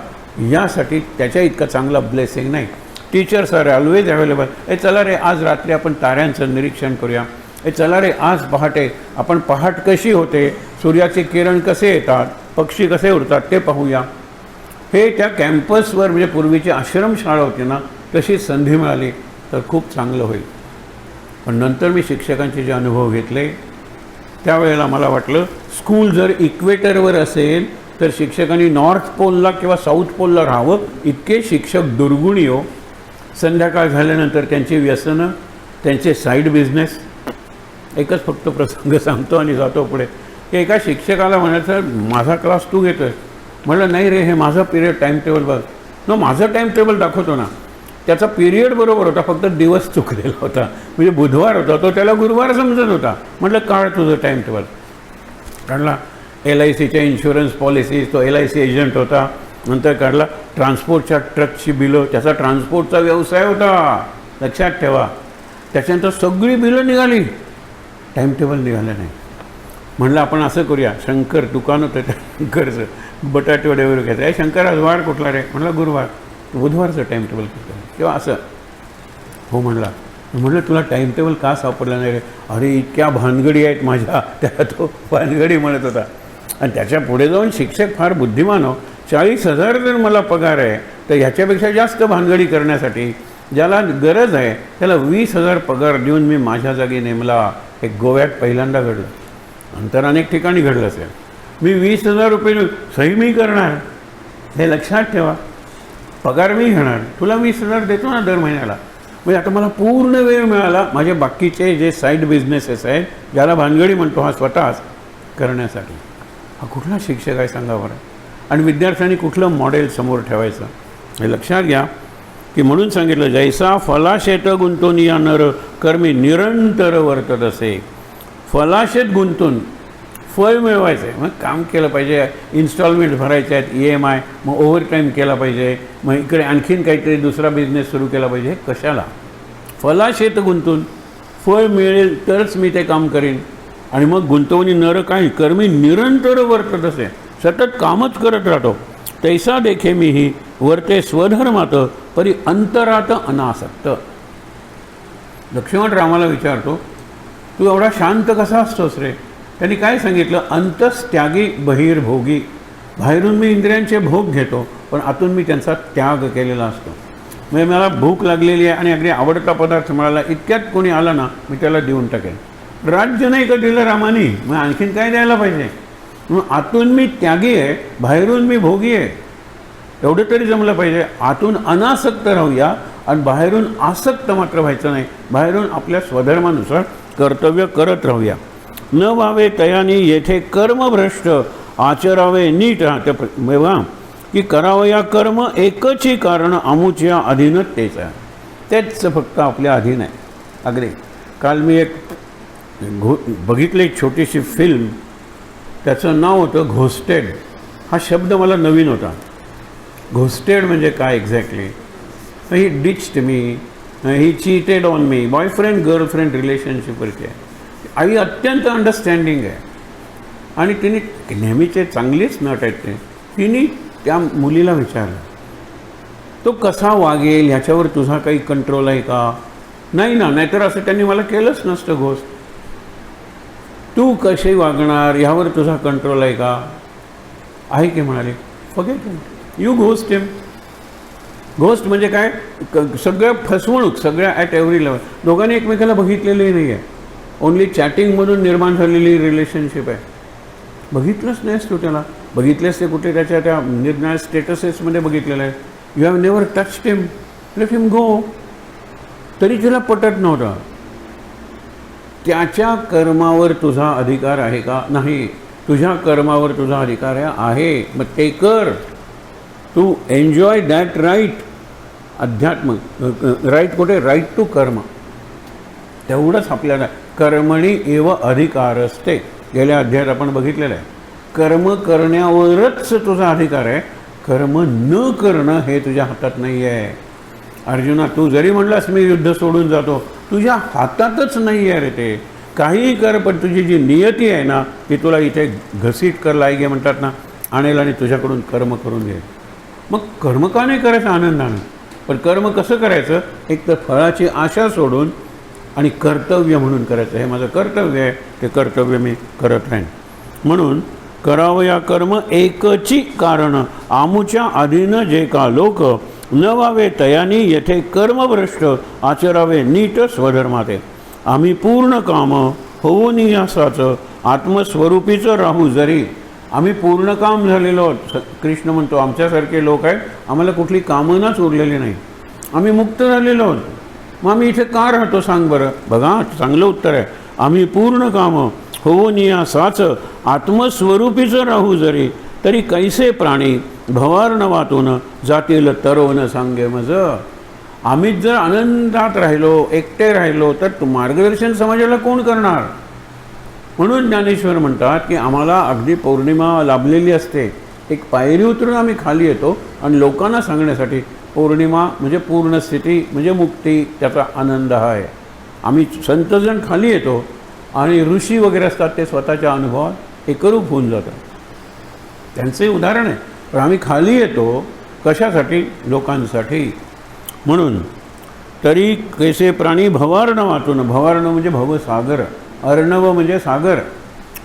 यासाठी त्याच्या इतका चांगला ब्लेसिंग नाही. Teachers are always available. ए चला रे आज रात्री आपण ताऱ्यांचं निरीक्षण करूया. ए चला रे आज पहाटे आपण पहाट कशी होते, सूर्याचे किरण कसे येतात, पक्षी कसे उडतात ते पाहूया. हे त्या कॅम्पसवर म्हणजे पूर्वीची आश्रमशाळा होती ना, तशी संधी मिळाली तर खूप चांगलं होईल. पण नंतर मी शिक्षकांचे जे अनुभव घेतले त्यावेळेला मला वाटलं स्कूल जर इक्वेटरवर असेल तर शिक्षकांनी नॉर्थ पोलला किंवा साऊथ पोलला राहावं. इतके शिक्षक दुर्गुणी हो. संध्याकाळ झाल्यानंतर त्यांची व्यसनं, त्यांचे साईड बिझनेस. एकच फक्त प्रसंग सांगतो आणि जातो पुढे. की एका शिक्षकाला म्हणायचं माझा क्लास तू घेतोय. म्हटलं नाही रे, हे माझा पिरियड टाईम टेबल बघ. माझं टाईम टेबल दाखवतो ना. त्याचा पिरियड बरोबर होता, फक्त दिवस चुकलेला होता. म्हणजे बुधवार होता, तो त्याला गुरुवार समजत होता. म्हटलं काढ तुझं टाईम टेबल. काढला. LICच्या इन्शुरन्स पॉलिसीज, तो LIC एजंट होता. नंतर काढला ट्रान्सपोर्टच्या ट्रकची बिलं, त्याचा ट्रान्सपोर्टचा व्यवसाय होता, लक्षात ठेवा. त्याच्यानंतर सगळी बिलं निघाली, टाईम टेबल निघालं नाही. म्हणलं आपण असं करूया, शंकर दुकान होतं त्या शंकरचं, बटाटे वडे वगैरे घ्यायचं. शंकर आज वार कुठला रे? म्हणलं गुरुवार. बुधवारचं टाईम टेबल कुठलं किंवा असं. हो म्हणला. म्हटलं तुला टाईम टेबल का सापडला नाही रे? अरे इतक्या भानगडी आहेत माझ्या, त्याला तो भानगडी म्हणत होता. आणि त्याच्या पुढे जाऊन शिक्षक फार बुद्धिमान हो. 40,000 जर मला पगार आहे तर ह्याच्यापेक्षा जास्त भानगडी करण्यासाठी ज्याला गरज आहे त्याला 20,000 पगार देऊन मी माझ्या जागी नेमला. हे गोव्यात पहिल्यांदा घडलं. नंतर अनेक ठिकाणी घडलं असेल. मी 20,000 रुपये सही मी करणार, हे लक्षात ठेवा. पगार मी घेणार, तुला 20,000 देतो ना दर महिन्याला. म्हणजे आता मला पूर्ण वेळ मिळाला माझे बाकीचे जे साईड बिझनेसेस आहेत, ज्याला भानगडी म्हणतो हा स्वतःच, करण्यासाठी. हा कुठला शिक्षक आहे सांगा बरं? आणि विद्यार्थ्यांनी कुठलं मॉडेल समोर ठेवायचं हे लक्षात घ्या. की म्हणून सांगितलं जैसा फलाशेत गुंतून या नर कर्मी निरंतर वर्तत असे. फलाशेत गुंतून फळ मिळवायचं आहे, मग काम केलं पाहिजे, इन्स्टॉलमेंट भरायचे आहेत, EMI, मग ओव्हरटाईम केला पाहिजे, मग इकडे आणखीन काहीतरी दुसरा बिझनेस सुरू केला पाहिजे. कशाला? फलाशेत गुंतून फळ मिळेल तरच मी ते काम करेन. आणि मग गुंतवणी नर काही कर्मी निरंतर वर्तत असे, सतत कामच करत राहतो. तैसा देखे मी ही वर्ते स्वधर्मात परी अंतरात अनासक्त. लक्ष्मण रामाला विचारतो तू एवढा शांत कसा असतोस रे? त्यांनी काय सांगितलं? अंतस्त्यागी बहिर्भोगी. बाहेरून मी इंद्रियांचे भोग घेतो पण आतून मी त्यांचा त्याग केलेला असतो. म्हणजे मला भूक लागलेली आहे आणि अगदी आवडता पदार्थ मिळाला, इतक्यात कोणी आला ना मी त्याला देऊन टाकेन. राज्य नाही का दिलं रामानी, मग आणखीन काय द्यायला पाहिजे? मग आतून मी त्यागी आहे, बाहेरून मी भोगी आहे. एवढं तरी जमलं पाहिजे. आतून अनासक्त राहूया आणि बाहेरून आसक्त मात्र व्हायचं नाही. बाहेरून आपल्या स्वधर्मानुसार कर्तव्य करत राहूया. न व्हावे तयानी येथे कर्मभ्रष्ट आचरावे नीट. तेव्हा की करावया कर्म एकच ही कारण आमुच्या अधीनच तेच आहे, तेच फक्त आपल्या अधीन आहे. अगदी काल मी एक बघितली एक छोटीशी फिल्म, त्याचं नाव होतं घोस्टेड. हा शब्द मला नवीन होता. घोस्टेड म्हणजे काय exactly? He ditched me, he cheated on me, boyfriend girlfriend रिलेशनशिपवरची आहे. आई अत्यंत अंडरस्टँडिंग आहे आणि तिने नेहमीचे चांगलेच नट आहेत ते. तिने त्या मुलीला विचारलं तो कसा वागेल ह्याच्यावर तुझा काही कंट्रोल आहे का? नाही ना, नाहीतर असं त्यांनी मला केलंच नसतं घोस्ट. तू कशी वागणार ह्यावर तुझा कंट्रोल आहे का? आहे की म्हणाले forget him, you ghost him. Ghost म्हणजे काय, सगळं फसवणूक, सगळ्या ॲट एव्हरी लेवल. दोघांनी एकमेकाला बघितलेलंही नाही आहे. ओन्ली चॅटिंगमधून निर्माण झालेली रिलेशनशिप आहे. बघितलंच नाहीस तू त्याला, बघितलेस ते कुठे त्याच्या त्या निर्णय स्टेटसेसमध्ये बघितलेलं आहे. You have never touched him, let him go. तरी तिला पटत नव्हतं. त्याच्या कर्मावर तुझा अधिकार आहे का? नाही. तुझ्या कर्मावर तुझा अधिकार आहे, मग ते कर. तू एन्जॉय दॅट राईट. अध्यात्म राईट कुठे? राईट टू कर्म. तेवढंच आपल्याला कर्मणी एव अधिकार असते. गेल्या अध्यायात आपण बघितलेलं आहे. कर्म करण्यावरच तुझा अधिकार आहे, कर्म न करणं हे तुझ्या हातात नाही आहे. अर्जुना, तू जरी म्हणलास मी युद्ध सोडून जातो, तुझ्या हातातच नाही आहे रे ते. काहीही कर, पण तुझी जी नियती आहे ना, ती तुला इथे घसीट कर लायगे म्हणतात ना, आणेल आणि तुझ्याकडून कर्म करून घे. मग कर्म का नाही करायचं आनंदानं? पण कर्म कसं करायचं? एक तर फळाची आशा सोडून आणि कर्तव्य म्हणून करायचं. हे माझं कर्तव्य आहे, ते कर्तव्य मी करत राहीन. म्हणून करावं या कर्म एकची कारण, आमुच्या आधीनं जे का लोक न व्हावे तयानी येथे कर्मभ्रष्ट आचरावे नीट स्वधर्माते. आम्ही पूर्ण काम होऊन यासाचं आत्मस्वरूपीचं राहू जरी. आम्ही पूर्ण काम झालेलो. कृष्ण म्हणतो आमच्यासारखे लोक आहेत, आम्हाला कुठली कामनाच उरलेली नाही, आम्ही मुक्त झालेलो आहोत. मग आम्ही इथे का राहतो सांग बरं? बघा, चांगलं उत्तर आहे. आम्ही पूर्ण कामं होऊन यासाच आत्मस्वरूपीचं राहू जरी, तरी कैसे प्राणी भवार्णवातून जातील तरोवन सांगे मज. आम्हीच जर आनंदात राहिलो, एकटे राहिलो, तर मार्गदर्शन समाजाला कोण करणार? म्हणून ज्ञानेश्वर म्हणतात की आम्हाला अगदी पौर्णिमा लाभलेली असते, एक पायरी उतरून आम्ही खाली येतो आणि लोकांना सांगण्यासाठी पौर्णिमा म्हणजे पूर्ण स्थिती म्हणजे मुक्ती, त्याचा आनंद आहे. आम्ही संतजण खाली येतो आणि ऋषी वगैरे असतात, ते स्वतःच्या अनुभवात एकरूप होऊन जातात. त्यांचे उदाहरण आहे. पण आम्ही खाली येतो कशासाठी? लोकांसाठी. म्हणून तरी कैसे प्राणी भवार्णवातून, भवार्ण म्हणजे भवसागर, अर्णव म्हणजे सागर,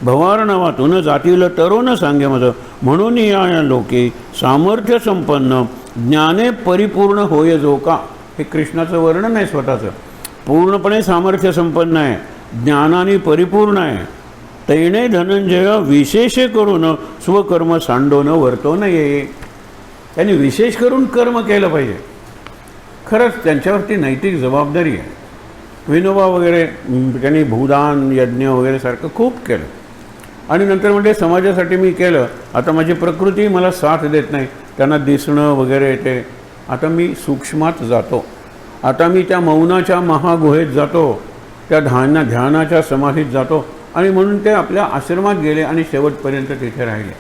भवार्णवातून जातील तरुण सांगे मज. म्हणून या लोके सामर्थ्य संपन्न ज्ञाने परिपूर्ण होय जो का. हे कृष्णाचं वर्णन आहे स्वतःचं. पूर्णपणे सामर्थ्य संपन्न आहे, ज्ञानाने परिपूर्ण आहे. तैणे धनंजय विशेष करून स्वकर्म सांडो न वर्तो नये. त्यांनी विशेष करून कर्म केलं पाहिजे. खरंच त्यांच्यावरती नैतिक जबाबदारी आहे. विनोबा वगैरे त्यांनी भूदान यज्ञ वगैरे सारखं खूप केलं आणि नंतर म्हणजे समाजासाठी मी केलं. आता माझी प्रकृती मला साथ देत नाही, त्यांना दिसणं वगैरे येते. आता मी सूक्ष्मात जातो, आता मी त्या मौनाच्या महागुहेत जातो, त्या ध्यानाच्या समाधीत जातो आणि म्हणून ते आपल्या आश्रमात गेले आणि शेवटपर्यंत तिथे राहिले.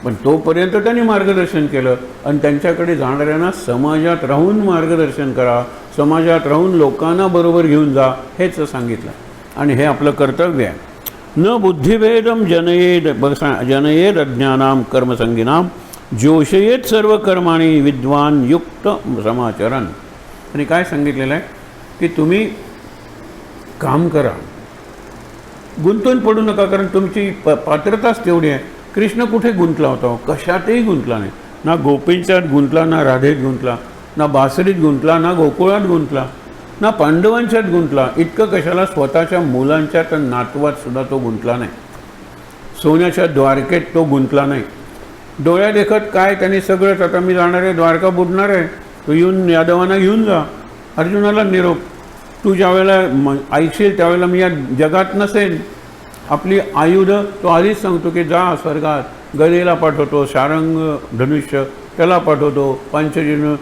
पण तोपर्यंत त्यांनी मार्गदर्शन केलं आणि त्यांच्याकडे जाणाऱ्यांना समाजात राहून मार्गदर्शन करा, समाजात राहून लोकांना बरोबर घेऊन जा, हेच सांगितलं. आणि हे आपलं कर्तव्य आहे. न बुद्धिभेदम जनयेद अज्ञानाम कर्मसंगिनाम जोशयेत सर्व कर्माणी विद्वान युक्त समाचरण. आणि काय सांगितलेलं आहे की तुम्ही काम करा, गुंतून पडू नका, कारण तुमची पात्रताच तेवढी आहे. कृष्ण कुठे गुंतला होता? कशातही गुंतला नाही. ना गोपींच्यात गुंतला, ना राधेत गुंतला, ना बासरीत गुंतला, ना गोकुळात गुंतला, ना पांडवांच्यात गुंतला. इतकं कशाला, स्वतःच्या मुलांच्यात नातवात सुद्धा तो गुंतला नाही. सोन्याच्या द्वारकेत तो गुंतला नाही. डोळ्या देखत काय त्यांनी सगळंच, आता मी जाणार आहे, द्वारका बुडणार आहे, तू येऊन यादवांना घेऊन जा. अर्जुनाला निरोप, तू ज्यावेळेला ऐकशील त्यावेळेला मी या जगात नसेन. आपली आयुध तो आधीच सांगतो की जा स्वर्गात. गदेला पाठवतो, शारंग धनुष्य त्याला पाठवतो, पंचजन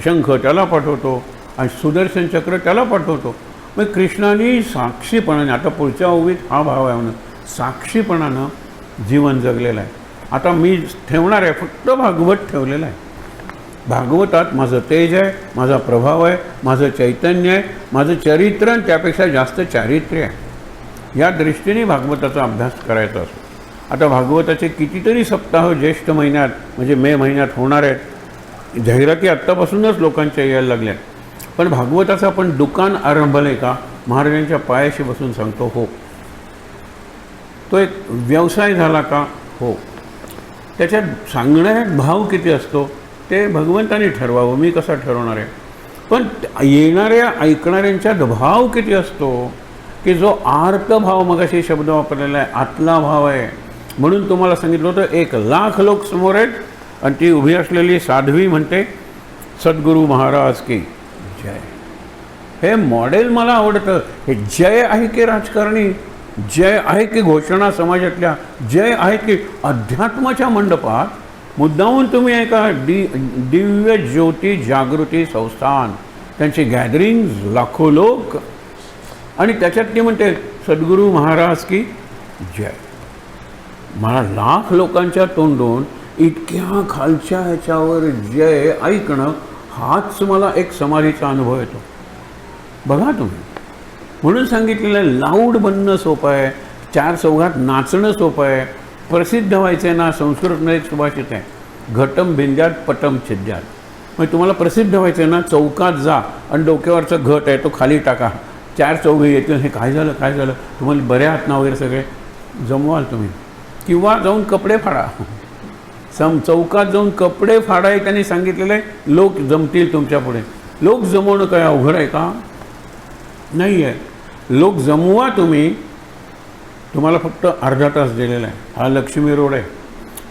शंख त्याला पाठवतो आणि सुदर्शन चक्र त्याला पाठवतो. मग कृष्णाने साक्षीपणाने, आता पुढच्या ओवीत हा भाव आहे म्हणून, साक्षीपणानं जीवन जगलेलं आहे. आता मी ठेवणार आहे फक्त भागवत ठेवलेलं आहे. भागवतात माझं तेज आहे, माझा प्रभाव आहे, माझं चैतन्य आहे, माझं चरित्र आणि त्यापेक्षा जास्त चारित्र्य आहे. या दृष्टीने भागवताचा अभ्यास करायचा असतो. आता भागवताचे कितीतरी सप्ताह ज्येष्ठ महिन्यात म्हणजे मे महिन्यात होणार आहेत. जाहिराती आत्तापासूनच लोकांच्या यायला लागल्या. पण भागवताचं आपण दुकान आरंभलं आहे का? महाराजांच्या पायाशी बसून सांगतो हो. तो एक व्यवसाय झाला का? हो. त्याच्यात सांगण्यात भाव किती असतो ते भगवंतानी ठरवावं, मी कसं ठरवणार आहे. पण येणाऱ्या ऐकणाऱ्यांच्यात भाव किती असतो, की जो आर्त भाव, मगाशी शब्द वापरलेला आहे, आतला भाव आहे. म्हणून तुम्हाला सांगितलं होतं 1,00,000 लोक समोर आहेत आणि ती उभी असलेली साध्वी म्हणते सद्गुरू महाराज की जय. हे मॉडेल मला आवडतं. हे जय आहे की राजकारणी, जय आहे की घोषणा समाजातल्या, जय आहे की अध्यात्माच्या मंडपात मुद्दामून तुम्ही एका दिव्य ज्योती जागृती संस्थान, त्यांची गॅदरिंग, लाखो लोक, आणि त्याच्यात ती म्हणते सद्गुरू महाराज की जय. मला लाख लोकांच्या तोंडून इतक्या खालच्या ह्याच्यावर जय ऐकणं, हाच मला एक समाधीचा अनुभव येतो. बघा तुम्ही, म्हणून सांगितलेलं लाऊड बनणं सोपं आहे, चार चौघात नाचणं सोपं आहे. प्रसिद्ध व्हायचं आहे ना, संस्कृतमध्ये एक सुभाषित आहे, घटम भिंद्यात पटम छिद्यात. मग तुम्हाला प्रसिद्ध व्हायचं आहे ना, चौकात जा आणि डोक्यावरचा घट आहे तो खाली टाका, चार चौघे येतील, हे काय झालं काय झालं, तुम्हाला बऱ्या हात ना वगैरे सगळे जमवाल तुम्ही. किंवा जाऊन कपडे फाडा, चौकात जाऊन कपडे फाडाय त्यांनी सांगितलेलं आहे, लोक जमतील तुमच्या पुढे. लोक जमवणं काय अवघड आहे का? नाही आहे. लोक जमवा तुम्ही. तुम्हाला फक्त अर्धा तास दिलेला आहे. हा लक्ष्मी रोड आहे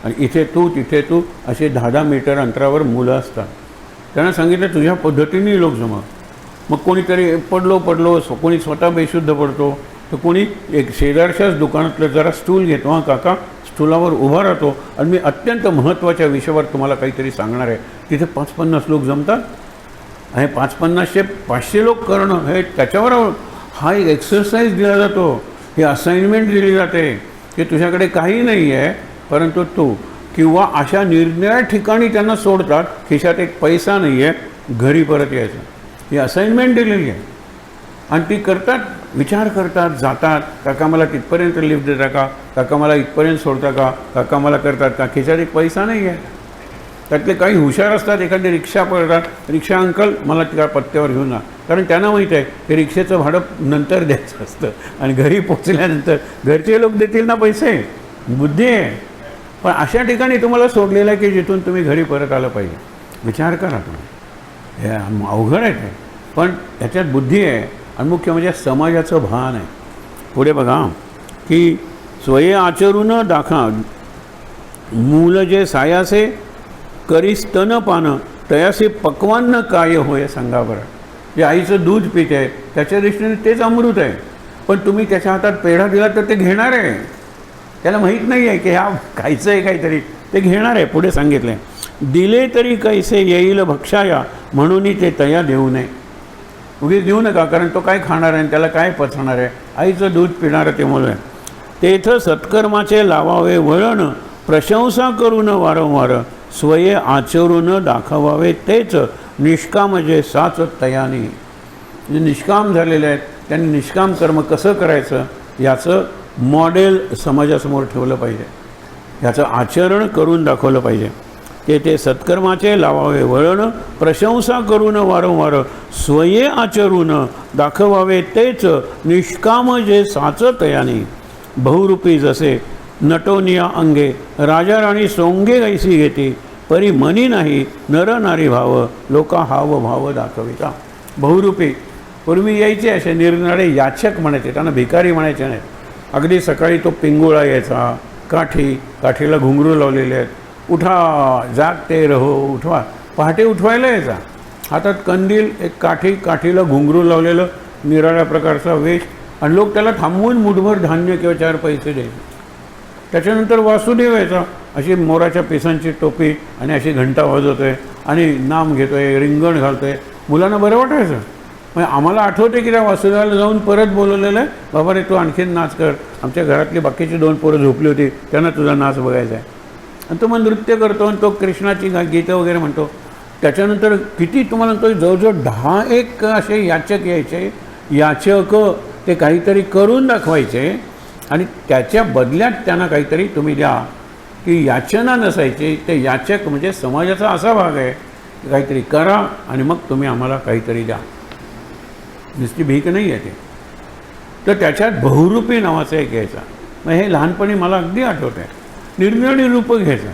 आणि इथे तू तिथे तू असे 10-10 मीटर अंतरावर मुलं असतात. त्यांना सांगितलं तुझ्या पद्धतीने लोक जमव. मग कोणीतरी पडलो कोणी स्वतः बेशुद्ध पडतो, तर कोणी एक शेजारच्याच दुकानातलं जरा स्टूल घेतो, हां काका स्टूलावर उभा राहतो आणि मी अत्यंत महत्त्वाच्या विषयावर तुम्हाला काहीतरी सांगणार आहे. तिथे 5-50 लोक जमतात आणि 5-50चे 500 लोक करणं, हे त्याच्यावर हा एक एक्सरसाइज दिला जातो. ही असाइनमेंट दिली जाते की तुझ्याकडे काही नाही आहे, परंतु तू, किंवा अशा निरनिराळ्या ठिकाणी त्यांना सोडतात, खिशात एक पैसा नाही आहे, घरी परत यायचं. ही असाइनमेंट दिलेली आहे आणि ती करतात, विचार करतात, जातात. काका मला तिथपर्यंत लिफ्ट देता का, काका मला इथपर्यंत सोडता का, काका मला करतात का, खिशात एक पैसा नाही आहे. त्यातले काही हुशार असतात, एखादी रिक्षा पकडतात, रिक्षा अंकल मला त्या पत्त्यावर घेऊन जा, कारण त्यांना माहीत आहे की रिक्षेचं भाडं नंतर द्यायचं असतं आणि घरी पोचल्यानंतर घरचे लोक देतील ना पैसे. बुद्धी आहे. पण अशा ठिकाणी तुम्हाला सोडलेलं आहे की जिथून तुम्ही घरी परत आलं पाहिजे. विचार करा तुम्ही. हे अवघड आहे ते, पण त्याच्यात बुद्धी आहे आणि मुख्य म्हणजे समाजाचं भान आहे. पुढे बघा की स्वये आचरून दाखा मूल जे सायासे करी स्तनपान तयासे पक्वान्न काय होय सांगा बरं. जे आईचं दूध पित आहे त्याच्या दृष्टीने तेच अमृत आहे, पण तुम्ही त्याच्या हातात पेढा दिला तर ते घेणार आहे. त्याला माहीत नाही आहे की ह्या खायचं आहे काहीतरी, ते घेणार आहे. पुढे सांगितलं दिले तरी कैसे येईल भक्षाया म्हणून ते तया देऊ नये. उगीच देऊ नका, कारण तो काय खाणार आहे, त्याला काय पचणार आहे. आईचं दूध पिणार ते मुलं. तेथं सत्कर्माचे लावावे वळण प्रशंसा करून वारंवार स्वये आचरून दाखवावे तेच निष्काम जे साच तयाने. जे निष्काम झालेले आहेत त्यांनी निष्काम कर्म कसं करायचं याचं मॉडेल समाजासमोर ठेवलं पाहिजे, याचं आचरण करून दाखवलं पाहिजे. ते सत्कर्माचे लावावे वळण प्रशंसा करून वारंवार स्वये आचरून दाखवावे तेच निष्काम जे साच तयाने. बहुरूपी जसे नटोनिया अंगे राजा राणी सोंगे ऐसी घेते परी मनी नाही नर नारी भाव लोका हाव भाव दाखविता. बहुरूपी पूर्वी यायचे असे निरनिराळे याचक म्हणायचे, त्यांना भिकारी म्हणायचे नाही. अगदी सकाळी तो पिंगुळा यायचा, काठीला घुंगरू लावलेले आहेत, उठा जागते रहो उठवा, पहाटे उठवायला यायचा, हातात कंदील, एक काठीला घुंगरू लावलेलं निराळ्या प्रकारचा वेश, आणि लोक त्याला थांबवून मुठभर धान्य किंवा 4 पैसे द्यायचे. त्याच्यानंतर वासुदेव यायचा, अशी मोराच्या पिसांची टोपी आणि अशी घंटा वाजवतोय आणि नाम घेतोय, रिंगण घालतोय. मुलांना बरं वाटायचं. मग आम्हाला आठवते की त्या वासुदेवाला जाऊन परत बोलवलेलं आहे, बाबा रे तू आणखीन नाच कर, आमच्या घरातली बाकीची 2 पोरं झोपली होती त्यांना तुझा नाच बघायचा आहे. आणि तो मग नृत्य करतो आणि तो कृष्णाची गीतं वगैरे म्हणतो. त्याच्यानंतर किती तुम्हाला म्हणतो, जवळजवळ 10-1 असे याचक यायचे. याचक ते काहीतरी करून दाखवायचे आणि त्याच्या बदल्यात त्यांना काहीतरी तुम्ही द्या. की याचना नसायची. ते याचक म्हणजे समाजाचा असा भाग आहे की काहीतरी करा आणि मग तुम्ही आम्हाला काहीतरी द्या, नुसती भीक नाही आहे ते. तर त्याच्यात बहुरूपी नावाचं एक घ्यायचा. मग हे लहानपणी मला अगदी आठवतं आहे. निरनिराळी रूपं घ्यायचं.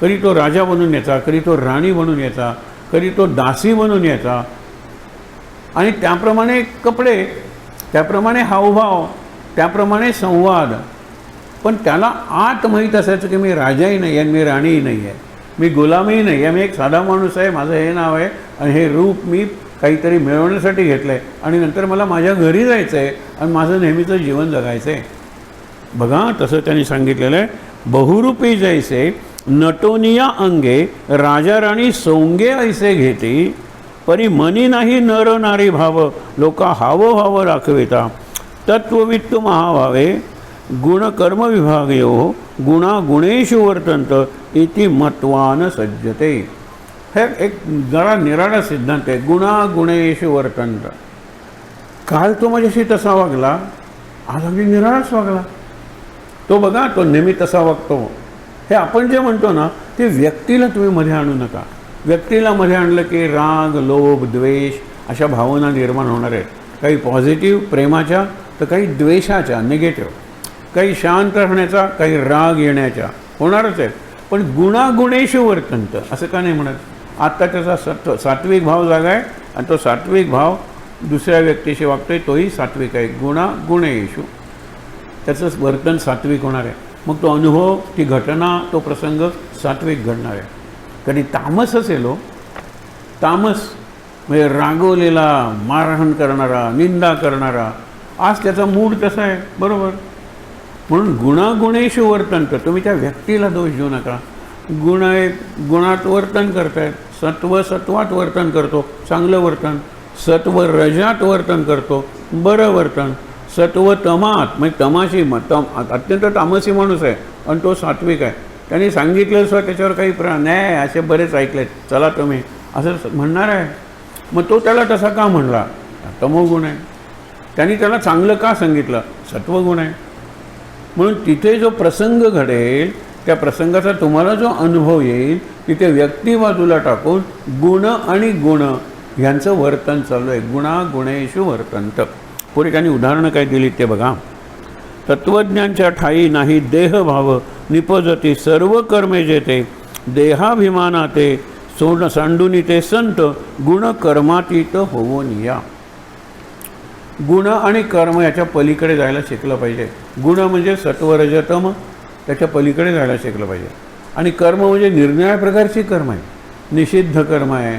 कधी तो राजा बनून यायचा, कधी तो राणी बनून यायचा, कधी तो दासी बनून यायचा. आणि त्याप्रमाणे कपडे, त्याप्रमाणे हावभाव, त्याप्रमाणे संवाद. पण त्याला आत माहीत असायचं की मी राजाही नाही आहे, मी राणीही नाही आहे, मी गुलामही नाही आहे, मी एक साधा माणूस आहे, माझं हे नाव आहे आणि हे रूप मी काहीतरी मिळवण्यासाठी घेतलं आहे आणि नंतर मला माझ्या घरी जायचं आहे आणि माझं नेहमीचं जीवन जगायचं आहे. बघा तसं त्यांनी सांगितलेलं आहे, बहुरूपी जैसे नटोनिया अंगे राजा राणी सोंगे ऐसे घेती, परी मनी नाही नर नारी भाव लोका हावं हावं राखविता, तत्ववित्त महाभावे गुण कर्म विभागयो गुणा गुणेषु वर्तंत इति मत्वान सज्जते. हे एक जरा निराळा सिद्धांत आहे, गुणा गुणेषु वर्तंत. काल तो माझ्याशी तसा वागला, आज अगदी निराळाच वागला. तो बघा तो नेहमी तसा वागतो. हे आपण जे म्हणतो ना ते व्यक्तीला तुम्ही मध्ये आणू नका. व्यक्तीला मध्ये आणलं की राग, लोभ, द्वेष अशा भावना निर्माण होणार आहेत. काही पॉझिटिव्ह प्रेमाच्या तर काही द्वेषाच्या निगेटिव्ह, काही शांत राहण्याचा, काही राग येण्याच्या होणारच आहेत. पण गुणागुणेषु वर्तंत असं का नाही म्हणत. आत्ता त्याचा सात्विक भाव जागा आहे आणि तो सात्विक भाव दुसऱ्या व्यक्तीशी वागतोय, तोही सात्विक आहे. गुणागुणेषु त्याचं वर्तन सात्विक होणार आहे. मग तो अनुभव, ती घटना, तो प्रसंग सात्विक घडणार आहे. कधी तामस असेल हो, तामस म्हणजे रागवलेला, मारहाण करणारा, निंदा करणारा, आज त्याचा मूड तसा आहे, बरोबर. म्हणून गुणागुणेषु वर्तंत. तुम्ही त्या व्यक्तीला दोष देऊ नका. गुण आहे, गुणात वर्तन करतायत. सत्व सत्वात वर्तन करतो, चांगलं वर्तन. सत्व रजात वर्तन करतो, बरं वर्तन. सत्व तमात म्हणजे तमाशी अत्यंत तामसी माणूस आहे आणि तो सात्विक आहे. त्यांनी सांगितलं सर त्याच्यावर काही नाही, असे बरेच ऐकलेत, चला तुम्ही असं म्हणणार आहे. मग तो त्याला तसा का म्हणला, तमोगुण आहे. त्यांनी त्याला चांगलं का सांगितलं, सत्वगुण आहे. म्हणून तिथे जो प्रसंग घडेल, त्या प्रसंगाचा तुम्हाला जो अनुभव येईल, तिथे व्यक्ती बाजूला टाकून गुण आणि गुण ह्यांचं वर्तन चालू आहे. गुणागुणेषु वर्तंत. पुढे त्यांनी उदाहरणं काय दिली ते बघा. तत्वज्ञांच्या ठाई नाही देहभाव निपजती सर्व कर्मे जेते, देहाभिमानाते सांडूनी ते संत गुण कर्मातीत होऊन या. गुण आणि कर्म याच्या पलीकडे जायला शिकलं पाहिजे. गुण म्हणजे सत्वरजतम, त्याच्या पलीकडे जायला शिकलं पाहिजे. आणि कर्म म्हणजे निरनिराळ्या प्रकारची कर्म आहे. निषिद्ध कर्म आहे,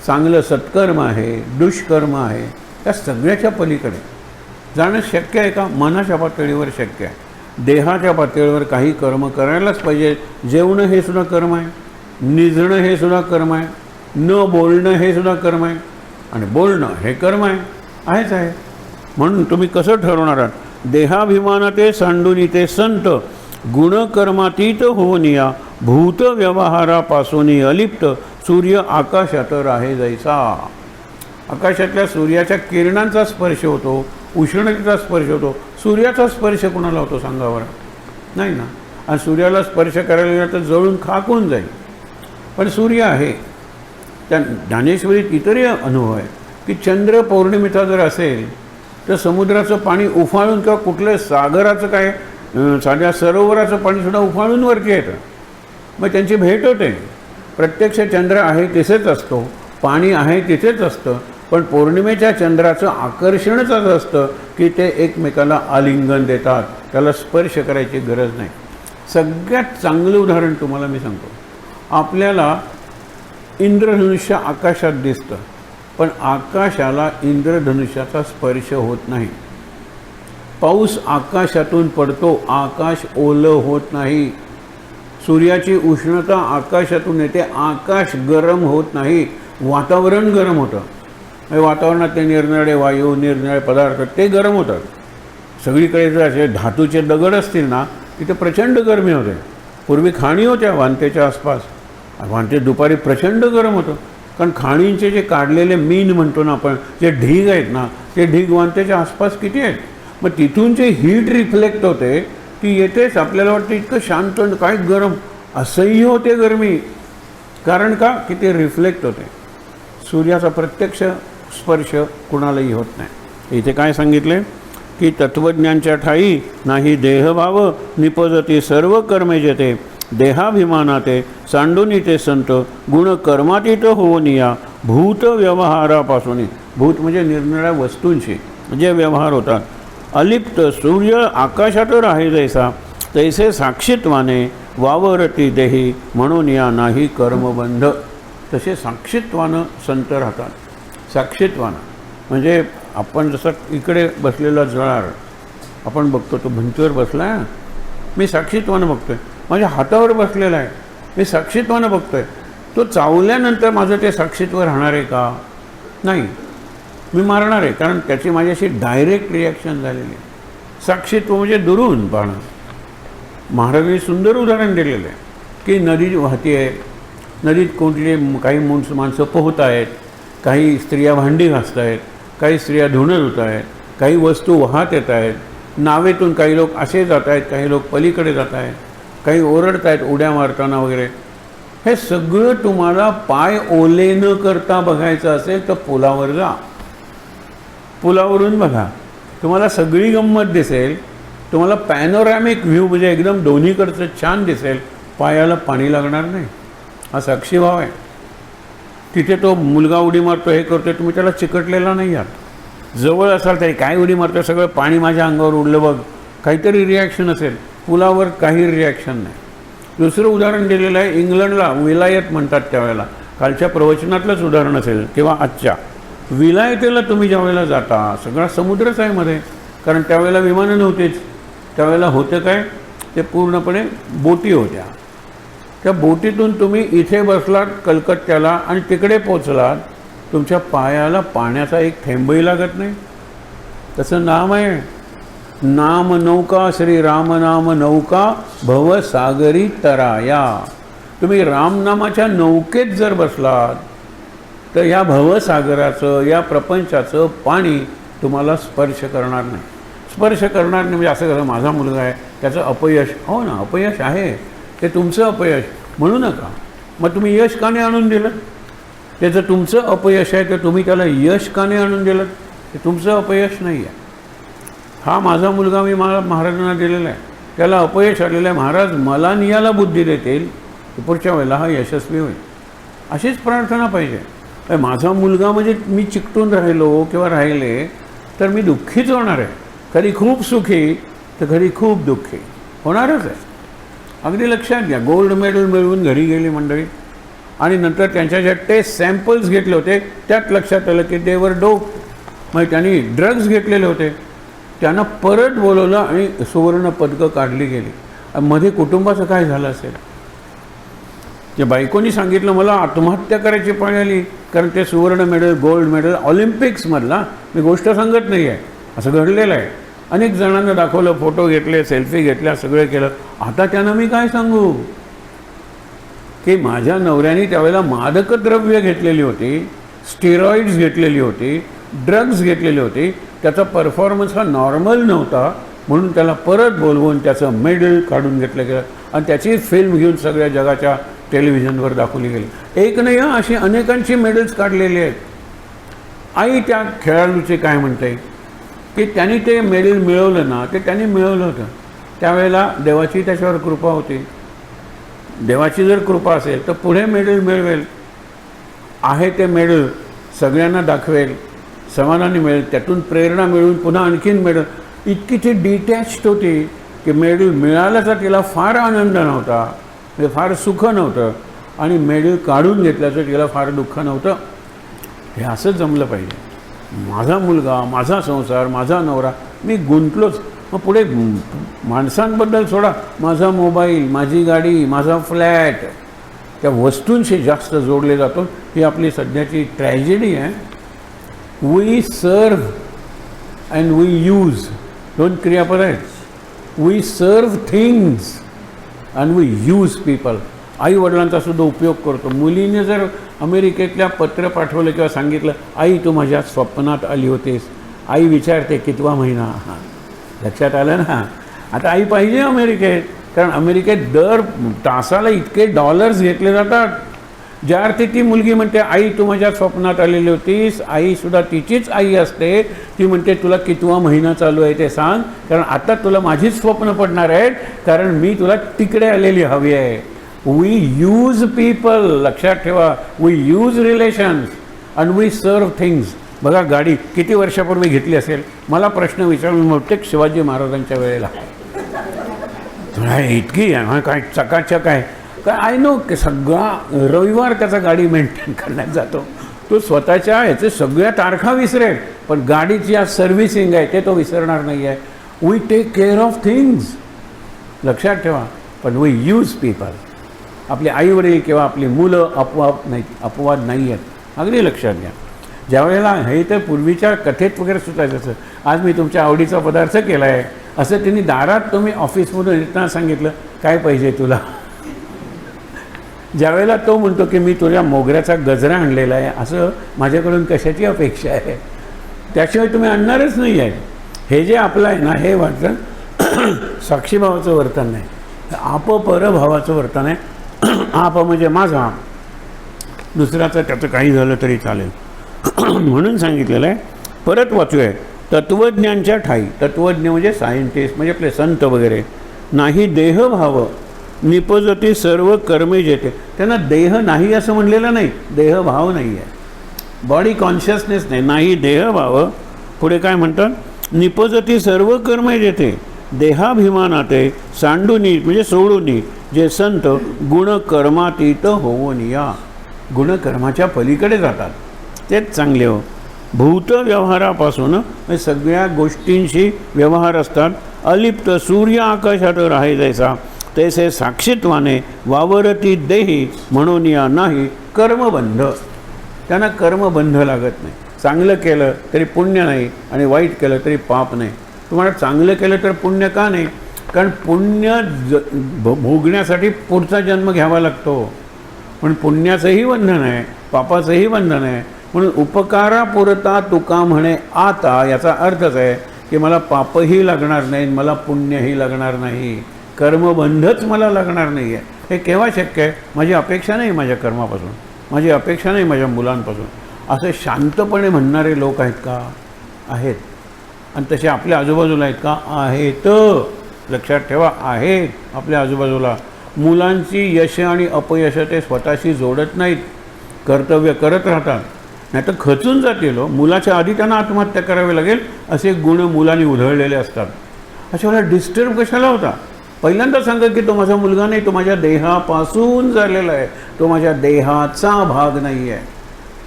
चांगलं सत्कर्म आहे, दुष्कर्म आहे. त्या सगळ्याच्या पलीकडे जाणं शक्य आहे का? मनाच्या पातळीवर शक्य आहे. देहाच्या पातळीवर काही कर्म करायलाच पाहिजे. जेवणं हे सुद्धा कर्म आहे, निजणं हे सुद्धा कर्म आहे, न बोलणं हे सुद्धा कर्म आहे आणि बोलणं हे कर्म आहेच आहे. म्हणून तुम्ही कसं ठरवणार आहात? देहाभिमानाते सांडून ते संत गुणकर्मातीत होऊन या, भूत व्यवहारापासून अलिप्त सूर्य आकाशात राहे जैसा. आकाशातल्या सूर्याच्या किरणांचा स्पर्श होतो, उष्णतेचा स्पर्श होतो. सूर्याचा स्पर्श कोणाला होतो सांगा बरं? नाही ना. आणि सूर्याला स्पर्श करायला गेला तर जळून खाक होऊन जाईल. पण सूर्य आहे. त्या ज्ञानेश्वरीत इतरही अनुभव आहे की चंद्र पौर्णिमेचा जर असेल तर समुद्राचं पाणी उफाळून किंवा कुठलं सागराचं काय साध्या सरोवराचं पाणीसुद्धा उफाळून वरती येतं. मग त्यांची भेट होते. प्रत्यक्ष चंद्र आहे तिथेच असतो, पाणी आहे तिथेच असतं. पण पौर्णिमेच्या चंद्राचं आकर्षणच असं असतं की ते एकमेकाला आलिंगन देतात, त्याला स्पर्श करायची गरज नाही. सगळ्यात चांगलं उदाहरण तुम्हाला मी सांगतो. आपल्याला इंद्रधनुष्य आकाशात दिसतं, पण आकाशाला इंद्रधनुष्याचा स्पर्श होत नाही. पाऊस आकाशातून पडतो, आकाश ओलं होत नाही. सूर्याची उष्णता आकाशातून येते, आकाश गरम होत नाही. वातावरण गरम होतं. वातावरणातले निरनिराळे वायू, निरनिराळे पदार्थ ते गरम होतात. सगळीकडे जर असे धातूचे दगड असतील ना, तिथे प्रचंड गरमी होते. पूर्वी खाणी होत्या वांतेच्या आसपास. वांते दुपारी प्रचंड गरम होतं, कारण खाणींचे जे काढलेले मीन म्हणतो ना आपण, जे ढीग आहेत ना, ते ढीग वांतेच्या आसपास किती आहेत. मग तिथून जे हीट रिफ्लेक्ट होते ती येतेच. आपल्याला वाटतं इतकं शांत, काय गरम, असह्य होते गरमी. कारण का? की ते रिफ्लेक्ट होते. सूर्याचा प्रत्यक्ष स्पर्श कुणालाही होत नाही. इथे काय सांगितले की तत्वज्ञांच्या ठाई नाही देहभाव निपजती सर्व कर्मे जेते, देहाभिमानाते सांडूनी ते संत गुण कर्मातीत होऊनिया भूत व्यवहारापासून, भूत म्हणजे निरनिराळ्या वस्तूंशी जे व्यवहार होतात, अलिप्त सूर्य आकाशात राहे जैसा तैसे साक्षीत्वाने वावरती देही म्हणून या नाही कर्मबंध. तसे साक्षीत्वानं संत राहतात. साक्षीत्वानं म्हणजे आपण जसं इकडे बसलेला जळार आपण बघतो, तो भिंतीवर बसला आहे, मी साक्षीत्वानं बघतोय. माझ्या हातावर बसलेला आहे, मी साक्षीत्वानं बघतोय. तो चावल्यानंतर माझं ते साक्षीत्व राहणार आहे का? नाही, मी मारणार आहे, कारण त्याची माझ्याशी डायरेक्ट रिॲक्शन झालेली आहे. साक्षीत्व म्हणजे दुरून पाहणं. महाराजांनी सुंदर उदाहरण दिलेलं आहे की नदी वाहती आहे, नदीत कोणते काही माणसं पोहत आहेत, काही स्त्रिया भांडी घासत आहेत, काही स्त्रिया धुणं धुत आहेत, काही वस्तू वाहत येत आहेत, नावेतून काही लोक असे जात आहेत, काही लोक पलीकडे जात आहेत, काही ओरडत आहेत उड्या मारताना वगैरे. हे सगळं तुम्हाला पाय ओले न करता बघायचं असेल तर पुलावर जा, पुलावरून बघा, तुम्हाला सगळी गंमत दिसेल. तुम्हाला पॅनोरॅमिक व्ह्यू म्हणजे एकदम दोन्हीकडचं छान दिसेल. पायाला पाणी लागणार नाही. हा साक्षीभाव आहे. तिथे तो मुलगा उडी मारतो, हे करतो, तुम्ही त्याला चिकटलेला नाही आहात. जवळ असाल तरी काय उडी मारतो, सगळं पाणी माझ्या अंगावर उडलं बघ, काहीतरी रिॲक्शन असेल. पुलावर काही रिॲक्शन नाही. दुसरं उदाहरण दिलेलं आहे इंग्लंडला, विलायत म्हणतात त्यावेळेला, कालच्या प्रवचनातलंच उदाहरण असेल किंवा आजच्या. विलायतेला तुम्ही ज्यावेळेला जाता, सगळा समुद्रच आहे मध्ये, कारण त्यावेळेला विमानं नव्हतीच. त्यावेळेला होतं काय, ते पूर्णपणे बोटी होत्या. त्या बोटीतून तुम्ही इथे बसलात कलकत्त्याला आणि तिकडे पोचलात, तुमच्या पायाला पाण्याचा एक थेंबही लागत नाही. तसं नाम आहे, नाम नौका श्री राम नाम नौका भवसागरी तराया. तुम्ही रामनामाच्या नौकेत जर बसलात तर या भवसागराचं, या प्रपंचाचं पाणी तुम्हाला स्पर्श करणार नाही. स्पर्श करणार नाही म्हणजे असं कसं, माझा मुलगा आहे त्याचं अपयश, हो ना अपयश आहे, ते तुमचं अपयश म्हणू नका. मग तुम्ही यश का नाही आणून दिलं? त्याचं तुमचं अपयश आहे, तर तुम्ही त्याला यश का नाही आणून दिलं? ते तुमचं अपयश नाही आहे. हा माझा मुलगा मी महाराजांना दिलेला आहे, त्याला अपयश आलेलं आहे, महाराज मला नियाला बुद्धी देतील, पुढच्या वेळेला हा यशस्वी होईल. अशीच प्रार्थना पाहिजे. माझा मुलगा म्हणजे मी चिकटून राहिलो किंवा राहिले तर मी दुःखीच होणार आहे. कधी खूप सुखी तर कधी खूप दुःखी होणारच आहे. अगदी लक्षात घ्या. गोल्ड मेडल मिळवून घरी गेली मंडळी आणि नंतर त्यांच्या ज्या टेस्ट सॅम्पल्स घेतले होते त्यात लक्षात आलं की देवर डोप. मग त्यांनी ड्रग्ज घेतलेले होते, त्यांना परत बोलवलं आणि सुवर्ण पदकं काढली गेली. मध्ये कुटुंबाचं काय झालं असेल? त्या बायकोनी सांगितलं मला आत्महत्या करायची पाळी आली, कारण ते सुवर्ण मेडल, गोल्ड मेडल ऑलिम्पिक्समधला, मी गोष्ट सांगत नाही आहे, असं घडलेलं आहे. अनेक जणांना दाखवलं, फोटो घेतले, सेल्फी घेतल्या, सगळं केलं. आता त्यांना मी काय सांगू की माझ्या नवऱ्याने त्यावेळेला मादक द्रव्य घेतलेली होती, स्टिरॉइड्स घेतलेली होती, ड्रग्ज घेतलेली होती, त्याचा परफॉर्मन्स हा नॉर्मल नव्हता, म्हणून त्याला परत बोलवून त्याचं मेडल काढून घेतलं गेलं आणि त्याची फिल्म घेऊन सगळ्या जगाच्या टेलिव्हिजनवर दाखवली गेली. एक नाही हा, अशी अनेकांची मेडल्स काढलेली आहेत. आई त्या खेळाडूचे काय म्हणते की त्यांनी ते मेडल मिळवलं ना, ते त्यांनी मिळवलं होतं त्यावेळेला देवाची त्याच्यावर कृपा होती. देवाची जर कृपा असेल तर पुढे मेडल मिळवेल, आहे ते मेडल सगळ्यांना दाखवेल, समाधानी मिळेल, त्यातून प्रेरणा मिळून पुन्हा आणखीन मेडल. इतकी ती डिटॅच्ड होती की मेडल मिळालं तर तिला फार आनंद नव्हता, म्हणजे फार सुख नव्हतं, आणि मेडल काढून घेतल्याचं तिला फार दुःख नव्हतं. हे असंच जमलं पाहिजे. माझा मुलगा, माझा संसार, माझा नवरा, मी गुंतलोच. मग पुढे माणसांबद्दल सोडा, माझा मोबाईल, माझी गाडी, माझा फ्लॅट, त्या वस्तूंशी जास्त जोडले जातो. ही आपली सध्याची ट्रॅजेडी आहे. वी सर्व अँड वी यूज, दोन क्रियापद आहेत. We serve things and we use people. आई वडिलांचा सुद्धा उपयोग करतो. मुलीने जर अमेरिकेतल्या पत्र पाठवलं किंवा सांगितलं, आई तू माझ्या स्वप्नात आली होतीस, आई विचारते कितवा महिना. हां, लक्षात आलं ना. आता आई पाहिजे अमेरिकेत, कारण अमेरिकेत दर तासाला इतके डॉलर्स घेतले जातात ज्या अर्थी ती मुलगी म्हणते आई तू माझ्या स्वप्नात आलेली होतीस, आईसुद्धा तिचीच आई असते, ती म्हणते तुला कितवा महिना चालू आहे ते सांग, कारण आता तुला माझीच स्वप्न पडणार आहेत, कारण मी तुला तिकडे आलेली हवी आहे. वी यूज पीपल, लक्षात ठेवा, we use relations and we serve things. बघा गाडी किती वर्षापूर्वी घेतली असेल, मला प्रश्न विचारून बहुतेक शिवाजी महाराजांच्या वेळेला इतकी आहे काय चकाचक आहे काय, आय नो की सगळा रविवार त्याचा गाडी मेंटेन करण्यात जातो. तो स्वतःच्या ह्याचे सगळ्या तारखा विसरेल, पण गाडीची आज सर्व्हिसिंग आहे ते तो विसरणार नाही आहे. We take care of things, लक्षात ठेवा. पण वी यूज पीपल. आपले आईवडील किंवा आपली मुलं अपवाद नाही आहेत, अगदी लक्षात घ्या. ज्यावेळेला हे तर पूर्वीच्या कथेत वगैरे सुचायचं असं, आज मी तुमच्या आवडीचा पदार्थ केला आहे असं त्यांनी दारात तुम्ही ऑफिसमधून येताना सांगितलं, काय पाहिजे तुला. ज्यावेळेला तो म्हणतो की मी तुझ्या मोगऱ्याचा गजरा आणलेला आहे, असं माझ्याकडून कशाची अपेक्षा आहे, त्याशिवाय तुम्ही आणणारच नाही आहे. हे जे आपलं आहे ना, हे वाटतं साक्षीभावाचं वर्तन नाही, परभावाचं वर्तन आहे. आप म्हणजे माझा, दुसऱ्याचं त्याचं काही झालं तरी चालेल म्हणून सांगितलेलं आहे. परत वाचूया, तत्त्वज्ञांच्या ठाई, तत्त्वज्ञ म्हणजे सायंटिस्ट म्हणजे आपले संत वगैरे, नाही देहभाव निपजती सर्व कर्मे जेते. त्यांना देह नाही असं म्हणलेलं नाही, देहभाव नाही आहे, बॉडी कॉन्शियसनेस नाही, नाही देहभाव. पुढे काय म्हणतात, निपजती सर्व कर्मे जेते देहाभिमानाते सांडूनी म्हणजे सोडूनी जे संत गुणकर्मातीत होऊन या. गुणकर्माच्या पलीकडे जातात तेच चांगले हो. भूत व्यवहारापासून म्हणजे सगळ्या गोष्टींशी व्यवहार असतात. अलिप्त सूर्य आकाशात राहे जैसा तैसे साक्षीत्वाने वावरती देही म्हणून या नाही कर्मबंध. त्यांना कर्मबंध लागत नाही. चांगलं केलं तरी पुण्य नाही आणि वाईट केलं तरी पाप नाही. तुम्हाला चांगलं केलं तर पुण्य का नाही, कारण पुण्य भोगण्यासाठी पुढचा जन्म घ्यावा लागतो. पण पुण्याचंही बंधन आहे, पापाचंही बंधन आहे. म्हणून उपकारापुरता तुका म्हणे आता, याचा अर्थच आहे की मला पापही लागणार नाही, मला पुण्यही लागणार नाही, कर्मबंधच मला लागणार नाही आहे. हे केव्हा शक्य आहे? माझी अपेक्षा नाही माझ्या कर्मापासून, माझी अपेक्षा नाही माझ्या मुलांपासून, असं शांतपणे म्हणणारे लोक आहेत का? आहेत. आणि तसे आपल्या आजूबाजूला आहेत का? आहेत. लक्षात ठेवा, आहेत आपल्या आजूबाजूला. मुलांची यश आणि अपयश ते स्वतःशी जोडत नाहीत, कर्तव्य करत राहतात, नाही तर खचून जातील. मुलाच्या आधी त्यांना आत्महत्या करावी लागेल असे गुण मुलांनी उधळलेले असतात. अशा वेळेला डिस्टर्ब कशाला होता? पहिल्यांदा सांगा की तो माझा मुलगा नाही, तो माझ्या देहापासून झालेला आहे, तो माझ्या देहाचा भाग नाही आहे,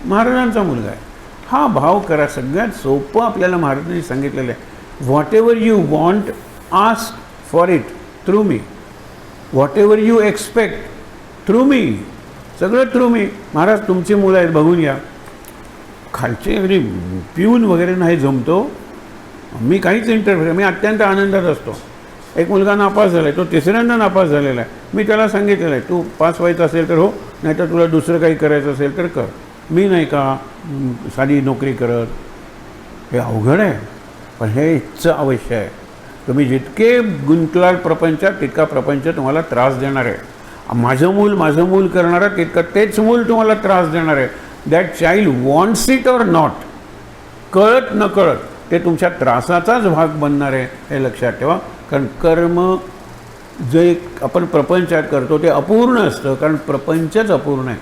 महाराजांचा मुलगा आहे. हा भाव करा. सगळ्यात सोपं आपल्याला महाराजांनी सांगितलेलं आहे. Whatever you want ask for it through me, whatever you expect through me, सगळं थ्रू मी. महाराज तुमची मुलं आहेत बघून या. खालचे अगदी पिऊन वगैरे नाही जमतो, मी काहीच इंटरफेअर, मी अत्यंत आनंदात असतो. एक मुलगा नापास झाला आहे, तो तिसऱ्यांदा नापास झालेला आहे. मी त्याला सांगितलेलं आहे तू पास व्हायचं असेल तर हो, नाही तर तुला दुसरं काही करायचं असेल तर कर, मी नाही का साधी नोकरी करत. हे अवघड आहे, पण हे इच्छा अवश्य आहे. तुम्ही जितके गुंतलाल प्रपंचात तितका प्रपंच तुम्हाला त्रास देणार आहे. माझं मूल करणारा तितकं तेच मूल तुम्हाला त्रास देणार आहे. That child wants it or not, कळत न कळत ते तुमच्या त्रासाचाच भाग बनणार आहे, हे लक्षात ठेवा. कारण कर्म जे आपण प्रपंचात करतो ते अपूर्ण असतं, कारण प्रपंचच अपूर्ण आहे.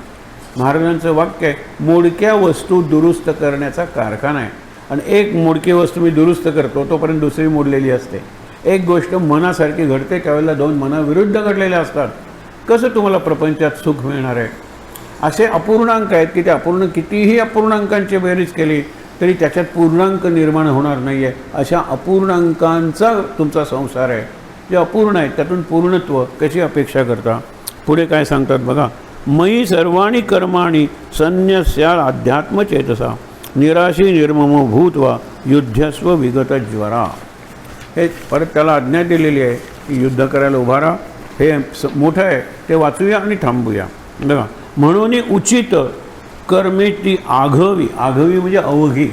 महाराजांचं वाक्य आहे, मोडक्या वस्तू दुरुस्त करण्याचा कारखाना आहे. आणि एक मोडकी वस्तू मी दुरुस्त करतो तोपर्यंत दुसरी मोडलेली असते. एक गोष्ट मनासारखी घडते त्यावेळेला दोन मनाविरुद्ध घडलेल्या असतात. कसं तुम्हाला प्रपंचात सुख मिळणार आहे? असे अपूर्णांक आहेत की ते अपूर्ण, कितीही अपूर्णांकांची बेरीज केली तरी त्याच्यात पूर्णांक निर्माण होणार नाही आहे. अशा अपूर्णांकांचा तुमचा संसार आहे. जे अपूर्ण आहेत त्यातून पूर्णत्व कशी अपेक्षा करता? पुढे काय सांगतात बघा, मयी सर्वाणी कर्माणी संन्यस्या अध्यात्मचेतसा निराशी निर्मम भूत्वा युद्धस्व विगत ज्वरा. हे परत त्याला आज्ञा दिलेली आहे की युद्ध करायला उभा राहा. हे मोठं आहे, ते वाचूया आणि थांबूया. बघा, म्हणून उचित कर्मेची आघवी, आघवी म्हणजे अवघी,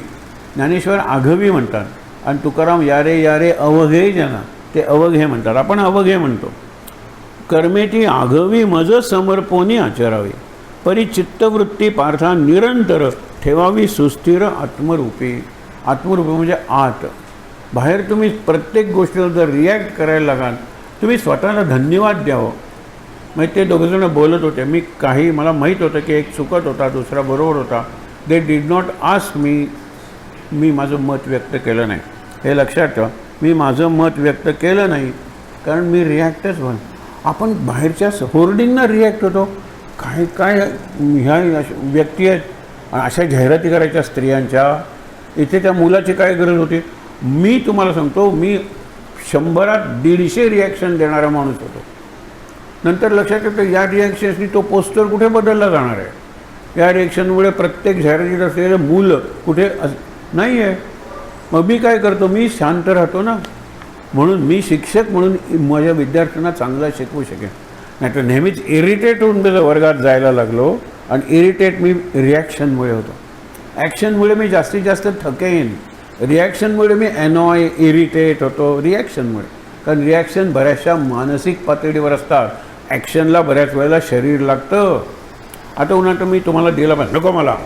ज्ञानेश्वर आघवी म्हणतात. आणि तुकाराम यारे यारे अवघे जना, ते अवघे म्हणतात, आपण अवघे म्हणतो. कर्मेची आघवी मज समर्पोनी आचरावी. परिचित्तवृत्ती पार्था निरंतर ठेवावी सुस्थिर आत्मरूपी. आत्मरूपी म्हणजे आत. बाहेर तुम्ही प्रत्येक गोष्टीला जर रिॲक्ट करायला लागाल, तुम्ही स्वतःला धन्यवाद द्यावं. मग ते दोघंजणं बोलत होते, मी काही मला माहीत होतं की एक चुकत होता, दुसरा बरोबर होता. They did not ask me माझं मत व्यक्त केलं नाही. हे लक्षात ठेवा, मी माझं मत व्यक्त केलं नाही कारण मी रिॲक्टच व्हाल. आपण बाहेरच्या होर्डिंगना रिॲक्ट होतो. काय काय ह्या व्यक्ती आहेत, अशा जाहिराती करायच्या स्त्रियांच्या. इथे त्या मुलाची काय गरज होती. मी तुम्हाला सांगतो, मी 100त 150 रिॲक्शन देणारा माणूस होतो. नंतर लक्षात येतं या रिॲक्शन्सनी तो पोस्टर कुठे बदलला जाणार आहे. या रिॲक्शनमुळे प्रत्येक जाहिरातीत असलेलं मूल कुठे नाही आहे. मग मी काय करतो, मी शांत राहतो ना. म्हणून मी शिक्षक म्हणून माझ्या विद्यार्थ्यांना चांगला शिकवू शकेन. नाहीतर नेहमीच इरिटेट होऊन त्याच्या वर्गात जायला लागलो. आणि इरिटेट मी रिॲक्शनमुळे होतो. ॲक्शनमुळे मी जास्तीत जास्त थकेन. रिॲक्शनमुळे मी अनॉय इरिटेट होतो रिॲक्शनमुळे. कारण रिॲक्शन बऱ्याचशा मानसिक पातळीवर असतात. ॲक्शनला बऱ्याच वेळेला शरीर लागतं. आता उन्हात मी तुम्हाला दिला पाहिजे, नको मला,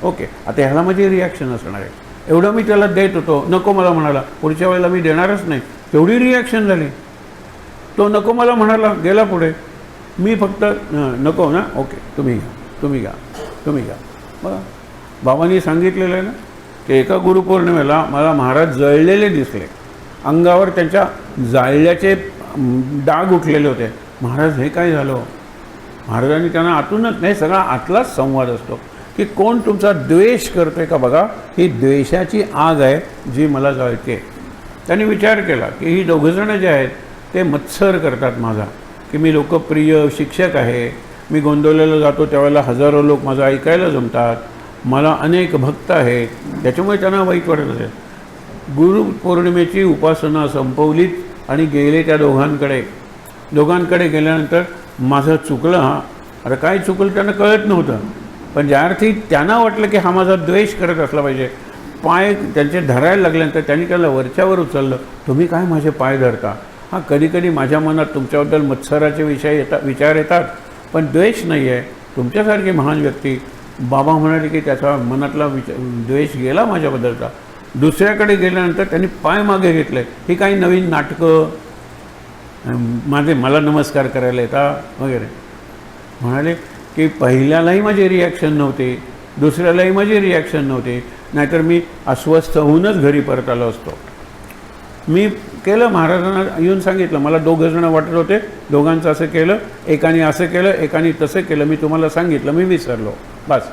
ओके, आता ह्याला माझी रिॲक्शन असणार आहे. एवढं मी त्याला देत होतो, नको मला म्हणाला, पुढच्या वेळेला मी देणारच नाही. तेवढी रिॲक्शन झाली. तो नको मला म्हणाला, गेला पुढे. मी फक्त नको ना, ओके, तुम्ही घ्या. बघा, बाबांनी सांगितलेलं आहे ना की एका गुरुपौर्णिमेला मला महाराज जळलेले दिसले. अंगावर त्यांच्या जाळल्याचे डाग उठलेले होते. महाराज हे काय झालं. महाराजांनी त्यांना आतूनच, नाही सगळा आतलाच संवाद असतो की कोण तुमचा द्वेष करतोय का बघा. ही द्वेषाची आग आहे जी मला जळते. त्यांनी विचार केला की ही दोघंजणं जे आहेत ते मत्सर करतात माझा, की मी लोकप्रिय शिक्षक आहे. मी गोंदवलेला जातो त्यावेळेला हजारो लोक माझं ऐकायला जमतात. मला अनेक भक्त आहेत. त्याच्यामुळे त्यांना वाईट वाटत असेल. गुरुपौर्णिमेची उपासना संपवलीत आणि गेले त्या दोघांकडे गेल्यानंतर माझं चुकलं. आता काय चुकलं त्यांना कळत नव्हतं. पण ज्या अर्थी त्यांना वाटलं की हा माझा द्वेष करत असला पाहिजे, पाय त्यांचे धरायला लागल्यानंतर त्यांनी त्याला वरच्यावर उचललं. तुम्ही काय माझे पाय धरता. हां, कधीकधी माझ्या मनात तुमच्याबद्दल मत्सराचे विचार येतात, पण द्वेष नाही आहे. तुमच्यासारखी महान व्यक्ती, बाबा म्हणाले की त्याचा मनातला द्वेष गेला माझ्याबद्दलचा. दुसऱ्याकडे गेल्यानंतर त्यांनी पाय मागे घेतले. ही काही नवीन नाटकं, मला नमस्कार करायला येतात वगैरे. म्हणाले की पहिल्यालाही माझी रिॲक्शन नव्हती, दुसऱ्यालाही माझी रिॲक्शन नव्हती, नाहीतर मी अस्वस्थ होऊनच घरी परत आलो असतो. मी केलं, महाराजांना येऊन सांगितलं. मला दोघंजणं वाटत होते, दोघांचं असं केलं, एकाने असं केलं, एकाने तसं केलं. मी तुम्हाला सांगितलं, मी विसरलो. बस,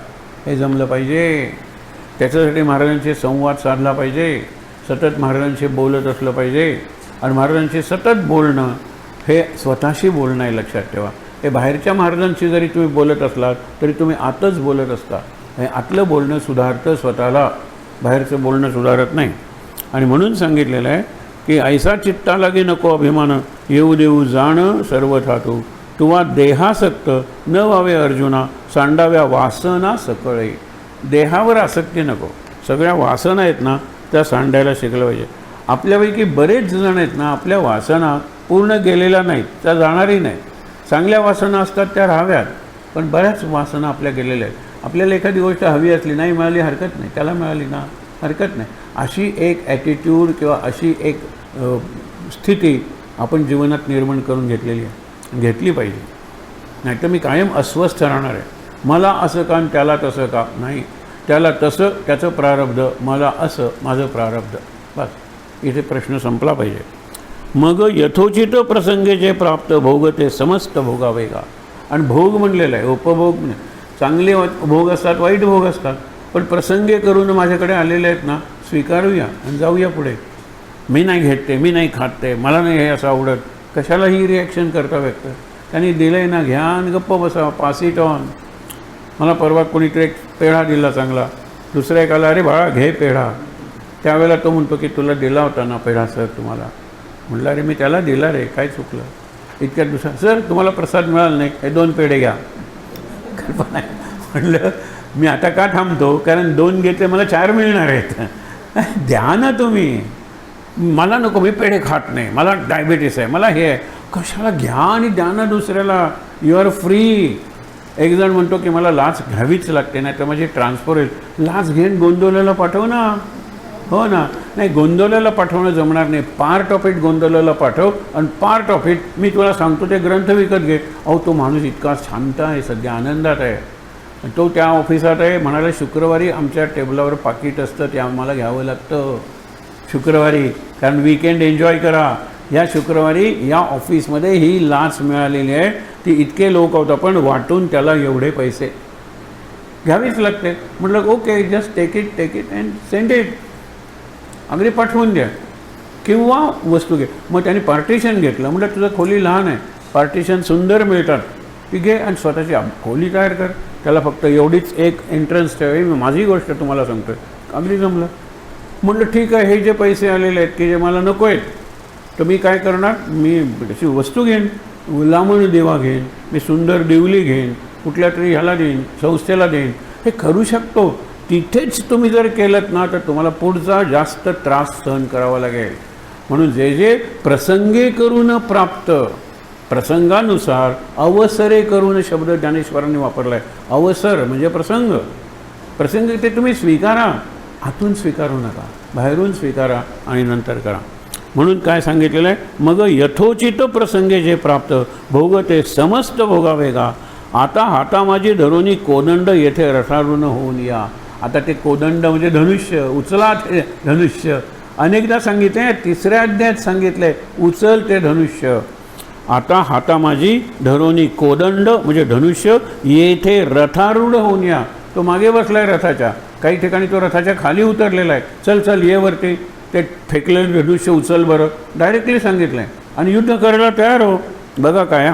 हे जमलं पाहिजे. त्याच्यासाठी महाराजांशी संवाद साधला पाहिजे. सतत महाराजांशी बोलत असलं पाहिजे. आणि महाराजांशी सतत बोलणं हे स्वतःशी बोलणं आहे, लक्षात ठेवा. हे बाहेरच्या महाराजांशी जरी तुम्ही बोलत असलात तरी तुम्ही आतच बोलत असता. हे आतलं बोलणं सुधारतं स्वतःला, बाहेरचं बोलणं सुधारत नाही. आणि म्हणून सांगितलेलं आहे की ऐसा चित्ता लागे नको अभिमान, येऊ देऊ जाण सर्व ठातू. तुवा देहासक्त न व्हावे अर्जुना, सांडाव्या वासना सकळे. देहावर आसक्ती नको. सगळ्या वासना आहेत ना त्या सांडायला शिकलं पाहिजे. आपल्यापैकी बरेच जण आहेत ना, आपल्या वासना पूर्ण गेलेल्या नाहीत, त्या जाणारही नाहीत. चांगल्या वासना असतात त्या राहाव्यात, पण बऱ्याच वासना आपल्या गेलेल्या आहेत. आपल्याला एखादी गोष्ट हवी असली, नाही मिळाली हरकत नाही, त्याला मिळाली ना हरकत नाही. अशी एक ॲटिट्यूड किंवा अशी एक स्थिती आपण जीवनात निर्माण करून घेतली पाहिजे. नाहीतर मी कायम अस्वस्थ राहणार आहे. मला असं का त्याला तसं का. नाही, त्याला तसं त्याचं प्रारब्ध, मला असं माझं प्रारब्ध. बस, इथे प्रश्न संपला पाहिजे. मग यथोचित प्रसंगे जे प्राप्त भोग ते समस्त भोगावेगा. आणि भोग म्हणलेलं आहे, उपभोग नाही. चांगले भोग असतात, वाईट भोग असतात, पण प्रसंगे करून माझ्याकडे आलेले आहेत ना, स्वीकारूया आणि जाऊया पुढे. मी नाही घेते, मी नाही खाते, मला नाही हे असं आवडत. कशाला ही रिॲक्शन करता व्यक्त. त्यांनी दिलं आहे ना, घ्या आणि गप्प बसा, पास इट ऑन. मला परवा कोणीतरी एक पेढा दिला चांगला. दुसऱ्या एकाला, अरे बाळा घे पेढा. त्यावेळेला तो म्हणतो की तुला दिला होता ना पेढा सर तुम्हाला. म्हटलं अरे मी त्याला दिला रे, काय चुकलं. इतक्यात दुसरा, सर तुम्हाला प्रसाद मिळाला नाही, हे 2 पेढे घ्या. कल्पना आहे. म्हटलं मी आता का थांबतो, कारण 2 घेतले मला 4 मिळणार आहेत. द्या ना तुम्ही. मला नको, मी पेढे खात नाही, मला डायबिटीस आहे, मला हे आहे. कशाला, घ्या आणि द्या ना दुसऱ्याला. You are free. एक जण म्हणतो की मला लाच घ्यावीच लागते, नाही तर माझी ट्रान्सफर होईल. लाच घेऊन गोंदवलेला पाठव ना. हो ना. नाही, गोंदवलेला पाठवणं जमणार नाही. पार्ट ऑफ इट गोंदवलेला पाठव आणि पार्ट ऑफ इट मी तुला सांगतो ते ग्रंथ विकत घे. अहो, तो माणूस इतका शांत आहे, सध्या आनंदात आहे. तो त्या ऑफिसात आहे, म्हणाला शुक्रवारी आमच्या टेबलावर पाकिट असतं, ते आम्हाला घ्यावं लागतं शुक्रवारी, कारण वीकेंड एन्जॉय करा. या शुक्रवारी या ऑफिसमध्ये ही लाच मिळालेली आहे. ती इतके लोक होतं, पण वाटून त्याला एवढे पैसे घ्यावीच लागते. म्हटलं okay, just take it and send it. अगदी पाठवून द्या किंवा वस्तू घे. मग त्याने पार्टिशन घेतलं. म्हटलं तुझं खोली लहान आहे, पार्टिशन सुंदर मिळतात, ती घे आणि स्वतःची खोली तयार कर. त्याला फक्त एवढीच एक एंट्रन्स ठेवावी. मी माझी गोष्ट तुम्हाला सांगतो. अगदी जमलं. म्हटलं ठीक आहे, हे जे पैसे आलेले आहेत की जे मला नको आहेत, तर मी काय करणार, मी त्याची वस्तू घेईन, लांबून देवा घेईन, मी सुंदर देवली घेईन, कुठल्या तरी ह्याला देईन, संस्थेला देईन. हे करू शकतो. तिथेच तुम्ही जर केलं ना तर तुम्हाला पुढचा जास्त त्रास सहन करावा लागेल. म्हणून जे जे प्रसंगे करून प्राप्त, प्रसंगानुसार अवसरे करून शब्द ज्ञानेश्वरांनी वापरला आहे. अवसर म्हणजे प्रसंग. प्रसंग ते तुम्ही स्वीकारा, आतून स्वीकारू नका, बाहेरून स्वीकारा आणि नंतर करा. म्हणून काय सांगितलेलं आहे, मग यथोचित प्रसंगे जे प्राप्त भोग ते समस्त भोगावेगा. आता हाता माझी धरोनी कोदंड येथे रथारूढ होऊन या. आता ते कोदंड म्हणजे धनुष्य, उचला ते धनुष्य. अनेकदा सांगितले, तिसऱ्या अध्यायात सांगितले उचल ते धनुष्य. आता हाता माझी धरोनी कोदंड म्हणजे धनुष्य येथे रथारूढ होऊन या. तो मागे बसलाय रथाच्या, काही ठिकाणी तो रथाच्या खाली उतरलेला आहे. चल चल ये वरती, ते फेकलेलं धनुष्य उचल बरं, डायरेक्टली सांगितलं आहे. आणि युद्ध करायला तयार हो. बघा काय,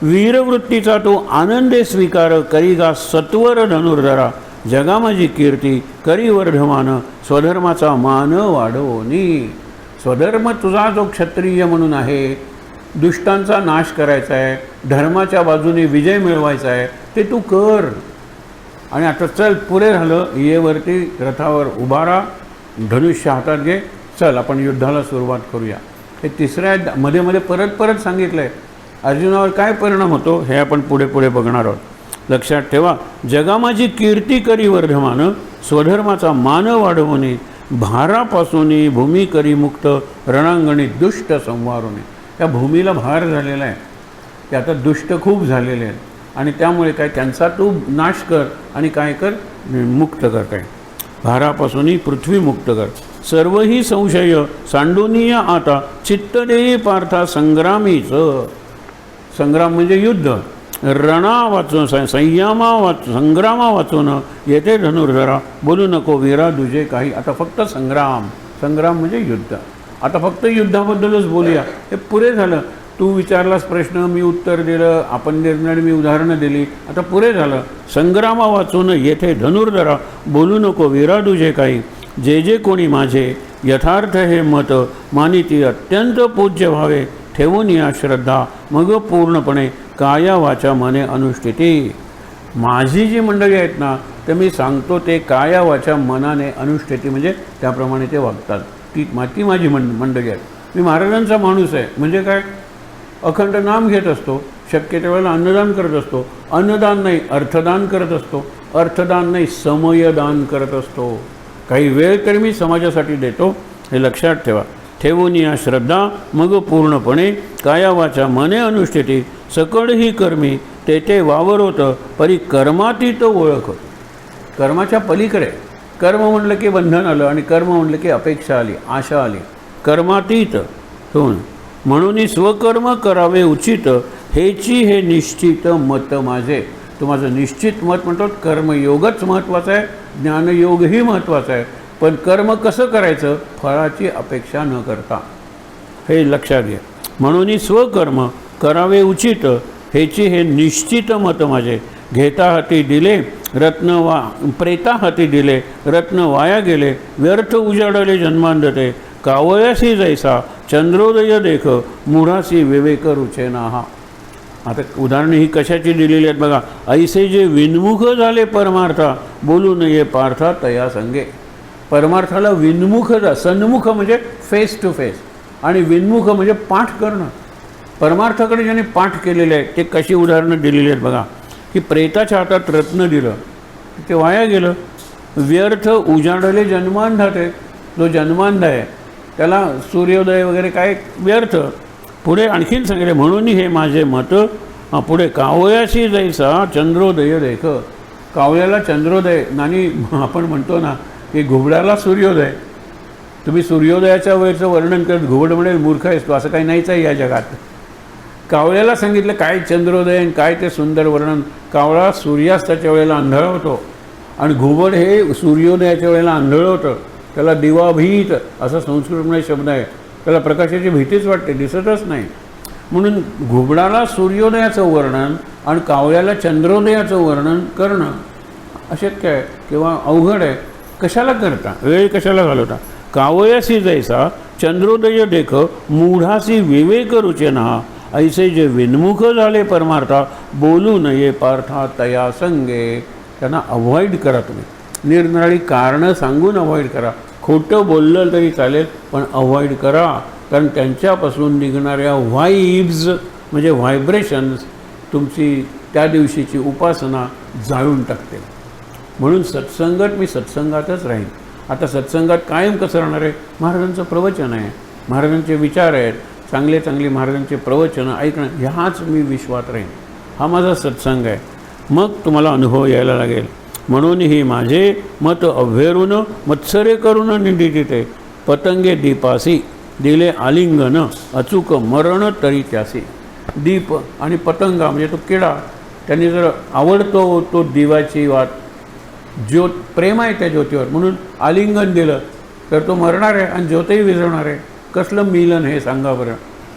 वीरवृत्तीचा तो आनंदे स्वीकार करीगा सत्वर धनुर्धरा. जगा माझी कीर्ती करी वर्धमान स्वधर्माचा मान वाढवणी. स्वधर्म तुझा जो क्षत्रिय म्हणून आहे, दुष्टांचा नाश करायचा आहे, धर्माच्या बाजूने विजय मिळवायचा आहे, ते तू कर. आणि आता चल पुरे झालं, ये वरती रथावर उभारा, धनुष्य हातात घे, चल आपण युद्धाला सुरुवात करूया. हे तिसऱ्या मध्ये मध्ये परत परत सांगितलं आहे. अर्जुनावर काय परिणाम होतो हे आपण पुढे पुढे बघणार आहोत. लक्षात ठेवा, जगा माझी कीर्ती करी वर्धमान स्वधर्माचा मान वाढवणे. भारापासून भूमी करी मुक्त रणांगणी दुष्ट संवारुणे. त्या भूमीला भार झालेला आहे, ते आता दुष्ट खूप झालेले आहेत आणि त्यामुळे काय त्यांचा तू नाश कर आणि काय कर, मुक्त कर. काय भारापासून पृथ्वी मुक्त कर. सर्वही संशय सांडूनिया आता चित्त देई पार्था संग्रामीचं. संग्राम म्हणजे युद्ध. रणा वाचून संग्रामा वाचून येथे धनुर्धरा. बोलू नको वीरा दुजे काही. आता फक्त संग्राम. संग्राम म्हणजे युद्ध. आता फक्त युद्धाबद्दलच बोलूया. हे पुरे झालं. तू विचारलास प्रश्न, मी उत्तर दिलं, आपण निर्णय मी उदाहरणं दिली. आता पुरे झालं. संग्रामा वाचून येथे धनुर्धरा. बोलू नको वीरा दुजे काही. जे जे कोणी माझे यथार्थ हे मत मानिती अत्यंत पूज्य भावे. ठेवून या श्रद्धा मग पूर्णपणे काया वाचा मने अनुष्ठिती. माझी जी मंडळी आहेत ना, ते मी सांगतो ते काया वाचा मनाने अनुष्ठिती म्हणजे त्याप्रमाणे ते वागतात. ती माझी मंडळी आहेत. मी महाराजांचा माणूस आहे म्हणजे काय, अखंड नाम घेत असतो, शक्य त्यावेळेला अन्नदान करत असतो, अन्नदान नाही अर्थदान करत असतो, अर्थदान नाही समयदान करत असतो. काही वेळ तरी मी समाजासाठी देतो, हे लक्षात ठेवा. ठेवून या श्रद्धा मग पूर्णपणे काया वाचा मने अनुष्ठिती. सकळ ही कर्मी ते ते वावरोत परी कर्मातीत ओळख. कर्माच्या पलीकडे. कर्म म्हणलं की बंधन आलं आणि कर्म म्हणलं की अपेक्षा आली, आशा आली. कर्मातीत होऊन म्हणून स्वकर्म करावे उचित. हेची हे निश्चित मत माझे. तो माझं निश्चित मत म्हणतो. कर्मयोगच महत्त्वाचा आहे, ज्ञानयोगही महत्त्वाचा आहे, पण कर्म कसं करायचं फळाची अपेक्षा न करता, हे लक्षात घ्या. म्हणून स्वकर्म करावे उचित. हेची हे निश्चित मत माझे. घेता हाती दिले रत्न प्रेता हाती दिले रत्न वाया गेले. व्यर्थ उजाडले जन्मांधते. कावयासी जैसा चंद्रोदय देख मूढासी विवेक रुचेना. हा आता उदाहरणं ही कशाची दिलेली आहेत बघा. ऐसे जे विन्मुख झाले परमार्था बोलू नये पार्था तया संगे. परमार्थाला विन्मुख सन्मुख म्हणजे फेस टू फेस आणि विन्मुख म्हणजे पाठ करणं. परमार्थाकडे ज्याने पाठ केलेले आहे ते कशी उदाहरणं दिलेली आहेत बघा. की प्रेताच्या हातात रत्न दिलं ते वाया गेलं. व्यर्थ उजाडले जन्मांधाते. जो जन्मांध आहे त्याला सूर्योदय वगैरे काय व्यर्थ. पुढे आणखीन सांगितले म्हणून हे माझे मत. पुढे कावयाशी जैसा चंद्रोदय देख. कावळ्याला चंद्रोदय आणि आपण म्हणतो ना की घुबडाला सूर्योदय. तुम्ही सूर्योदयाच्या वेळेचं वर्णन करत घुबड म्हणेल मूर्ख आहेस तो, असं काही नाहीच आहे या जगात. कावळ्याला सांगितलं काय चंद्रोदय आणि काय ते सुंदर वर्णन. कावळा सूर्यास्ताच्या वेळेला आंधळ होतो आणि घुबड हे सूर्योदयाच्या वेळेला आंधळ होतं. त्याला दिवाभीत असा संस्कृतमध्ये शब्द आहे. त्याला प्रकाशाची भीतीच वाटते, दिसतच नाही. म्हणून घुबडाला सूर्योदयाचं वर्णन आणि कावळ्याला चंद्रोदयाचं वर्णन करणं अशक्य आहे किंवा अवघड आहे. कशाला करता, वेळ कशाला घालवता. कावयासी जैसा चंद्रोदय देख मूढासी विवेक रुचेना. ऐसे जे विन्मुख झाले परमार्था बोलू नये पार्था तया संगे. त्यांना अवॉइड करा. तुम्ही निरनिराळी कारणं सांगून अवॉइड करा. खोटं बोललं तरी चालेल पण अवॉइड करा, कारण त्यांच्यापासून निघणाऱ्या व्हाईब्स म्हणजे व्हायब्रेशन्स तुमची त्या दिवशीची उपासना जाळून टाकते. म्हणून सत्संगत मी सत्संगातच राहीन. आता सत्संगात कायम कसं राहणार आहे. महाराजांचं प्रवचन आहे, महाराजांचे विचार आहेत, चांगले चांगले महाराजांचे प्रवचनं ऐकणं, ह्याच मी विश्वात राहीन. हा माझा सत्संग आहे. मग तुम्हाला अनुभव यायला लागेल. म्हणून ही माझे मत अभ्यरून मत्सरे करून निंदिते. पतंगे दीपासी दिले आलिंगन अचूक मरण तरी त्यासी. दीप आणि पतंगा म्हणजे तो किडा, त्यांनी जर आवडतो तो दिवाची वात, ज्योत प्रेम आहे त्या ज्योतीवर म्हणून आलिंगन दिलं तर तो मरणार आहे आणि ज्योतही विझवणार आहे. कसलं मिलन हे सांगा बरं.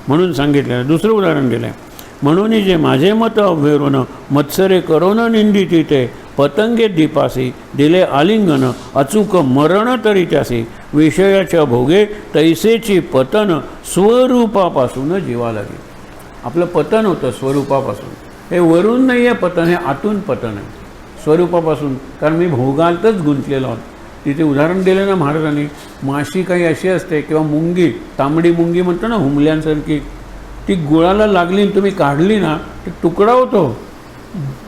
म्हणून सांगितलं. दुसरं उदाहरण दिलं आहे. म्हणून जे माझे मत अभ्यरून मत्सरे करोन निंदिती ते. पतंगे दीपासी दिले आलिंगन अचूक मरण तरी त्यासी. विषयाच्या भोगे तैसेची पतन स्वरूपापासून जीवा लागे. आपलं पतन होतं स्वरूपापासून. हे वरून नाही आहे पतन, हे आतून पतन आहे स्वरूपापासून. कारण मी भोगातच गुंतलेलो आहोत. तिथे उदाहरण दिलं ना महाराजांनी. माशी काही अशी असते किंवा मुंगी, तांबडी मुंगी म्हणतो ना हुमल्यांसारखी, ती गुळाला लागली तुम्ही काढली ना तर तुकडा होतो.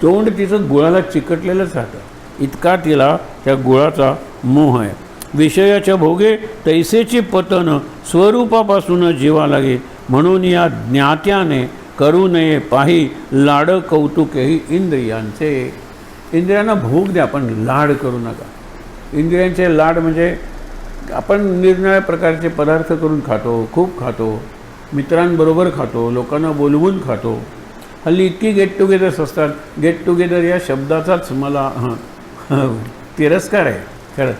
तोंड तिचं गुळाला चिकटलेलंच राहतं. इतका तिला त्या गुळाचा मोह आहे. विषयाच्या भोगे तैसेची पतन स्वरूपापासून जीवा लागे. म्हणून या ज्ञात्याने करू नये पाही लाड कौतुकेही इंद्रियांचे. इंद्रियांना भोग द्या पण लाड करू नका. इंद्रियांचे लाड म्हणजे आपण निरनिराळ्या प्रकारचे पदार्थ करून खातो, खूप खातो, मित्रांबरोबर खातो, लोकांना बोलवून खातो. हल्ली इतकी गेट टुगेदर्स असतात. गेट टुगेदर या शब्दाचाच मला तिरस्कार आहे खरं.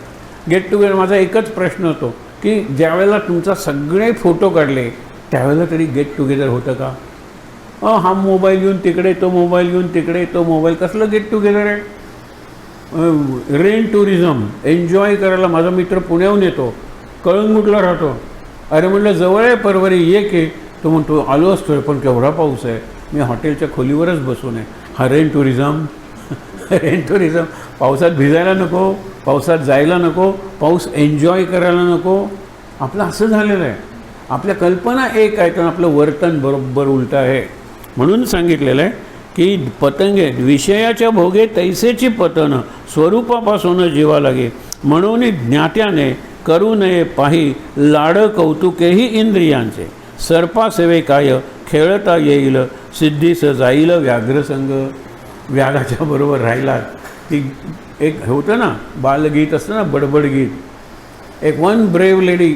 गेट टुगेदर माझा एकच प्रश्न होतो की ज्यावेळेला तुमचा सगळे फोटो काढले त्यावेळेला तरी गेट टुगेदर होतं का. हा मोबाईल घेऊन तिकडे, तो मोबाईल घेऊन तिकडे, तो मोबाईल, कसलं गेट टुगेदर आहे. रेन टुरिझम एन्जॉय करायला. माझा मित्र पुण्याहून येतो, कळंगूटला राहतो. अरे म्हटलं जवळ आहे परवरी, ये की. तो म्हणतो आलो असतो पण केवढा पाऊस आहे, मी हॉटेलच्या खोलीवरच बसून आहे. हा रेन टुरिझम. Rain tourism. पावसात भिजायला नको, पावसात जायला नको, पाऊस एन्जॉय करायला नको. आपलं असं झालेलं आहे. आपल्या कल्पना एक आहे पण आपलं वर्तन बरोबर उलटं आहे. म्हणून सांगितलेलं आहे की पतंगे विषयाच्या भोगे तैसेची पतन स्वरूपापासून जीवा लागे. म्हणून ज्ञात्याने करू नये पाही लाड कौतुकेही इंद्रियांचे. सर्पासेवे काय खेळता येईल सिद्धीस जाईल व्याघ्रसंग. व्याघाच्या बरोबर राहिला. ती एक होतं ना बालगीत असतं ना, बडबड गीत. एक one brave lady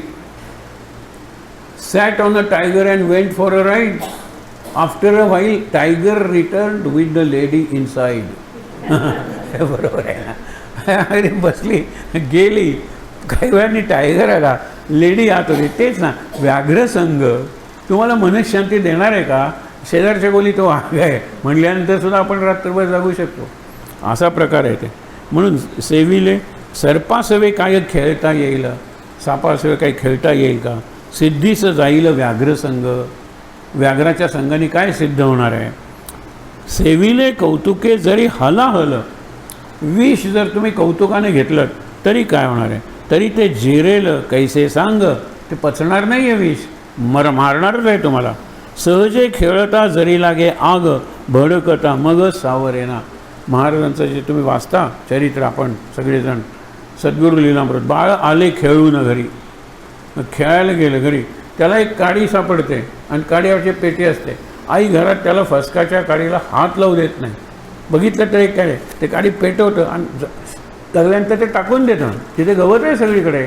sat on a tiger and went for a ride. After a while, tiger returned with the lady inside. बरोबर आहे ना. अरे बसली गेली, काही वेळाने टायगर आला, लेडी आत होती. तेच ना व्याघ्रसंग. तुम्हाला मनशांती देणार आहे का. शेजारच्या गोली तो वाघ आहे म्हणल्यानंतर सुद्धा आपण रात्रभर जागू शकतो. असा प्रकार आहे ते. म्हणून सेविले सर्पासेवे काय खेळता येईल. सापासेवे काही खेळता येईल का. सिद्धीस जाईल व्याघ्रसंग. व्याघ्राच्या संघाने काय सिद्ध होणार आहे. सेविले कौतुके जरी हलाहल. विष जर तुम्ही कौतुकाने घेतलं तरी काय होणार आहे. तरी ते जिरेल कैसे सांग. ते पचणार नाही आहे विष, मारणारच आहे तुम्हाला. सहजे खेळता जरी लागे आग भडकता मग सावरेना. महाराजांचं जे तुम्ही वाचता चरित्र, आपण सगळेजण सद्गुरू लीलामृत, बाळ आले खेळून घरी, खेळायला गेलं घरी, त्याला एक काडी सापडते आणि काडीवरची पेटी असते. आई घरात त्याला फसकाच्या काडीला हात लावू देत नाही. बघितलं तर एक काय ते काडी पेटवतं आणि लागल्यानंतर ते टाकून देतं. तिथे गवत आहे सगळीकडे,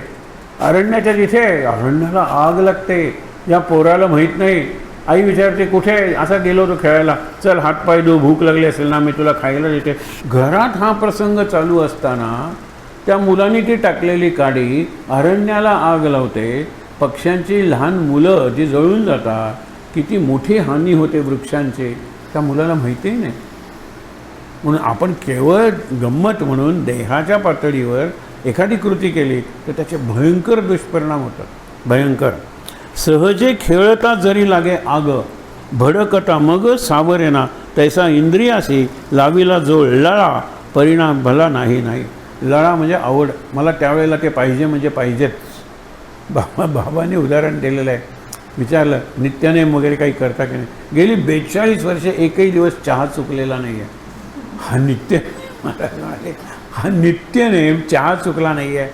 अरण्याच्या तिथे अरण्याला आग लागते. या पोराला माहीत नाही. आई विचारते कुठे आहे? असा गेलो तो खेळायला, चल हातपाय धुऊ, भूक लागली असेल ना, मी तुला खायला देते. घरात हा प्रसंग चालू असताना त्या मुलांनी ती टाकलेली काडी अरण्याला आग लावते. पक्ष्यांची लहान मुलं जी जळून जातात, किती मोठी हानी होते वृक्षांची, त्या मुलाला माहितीही नाही. म्हणून आपण केवळ गंमत म्हणून देहाच्या पातळीवर एखादी कृती केली तर त्याचे भयंकर दुष्परिणाम होतात, भयंकर. सहजे खेळता जरी लागे आग, भडकता मग सावरेना, तैसा इंद्रियासी लावीला जो लळा, परिणाम भला नाही. लळा म्हणजे आवड, मला त्यावेळेला ते पाहिजे म्हणजे पाहिजेच. बाबांनी उदाहरण दिलेलं आहे. विचारलं नित्यनेम वगैरे काही करता की नाही? गेली 42 वर्षे एकही दिवस चहा चुकलेला नाही आहे. हा नित्यनेम चहा चुकला नाही आहे.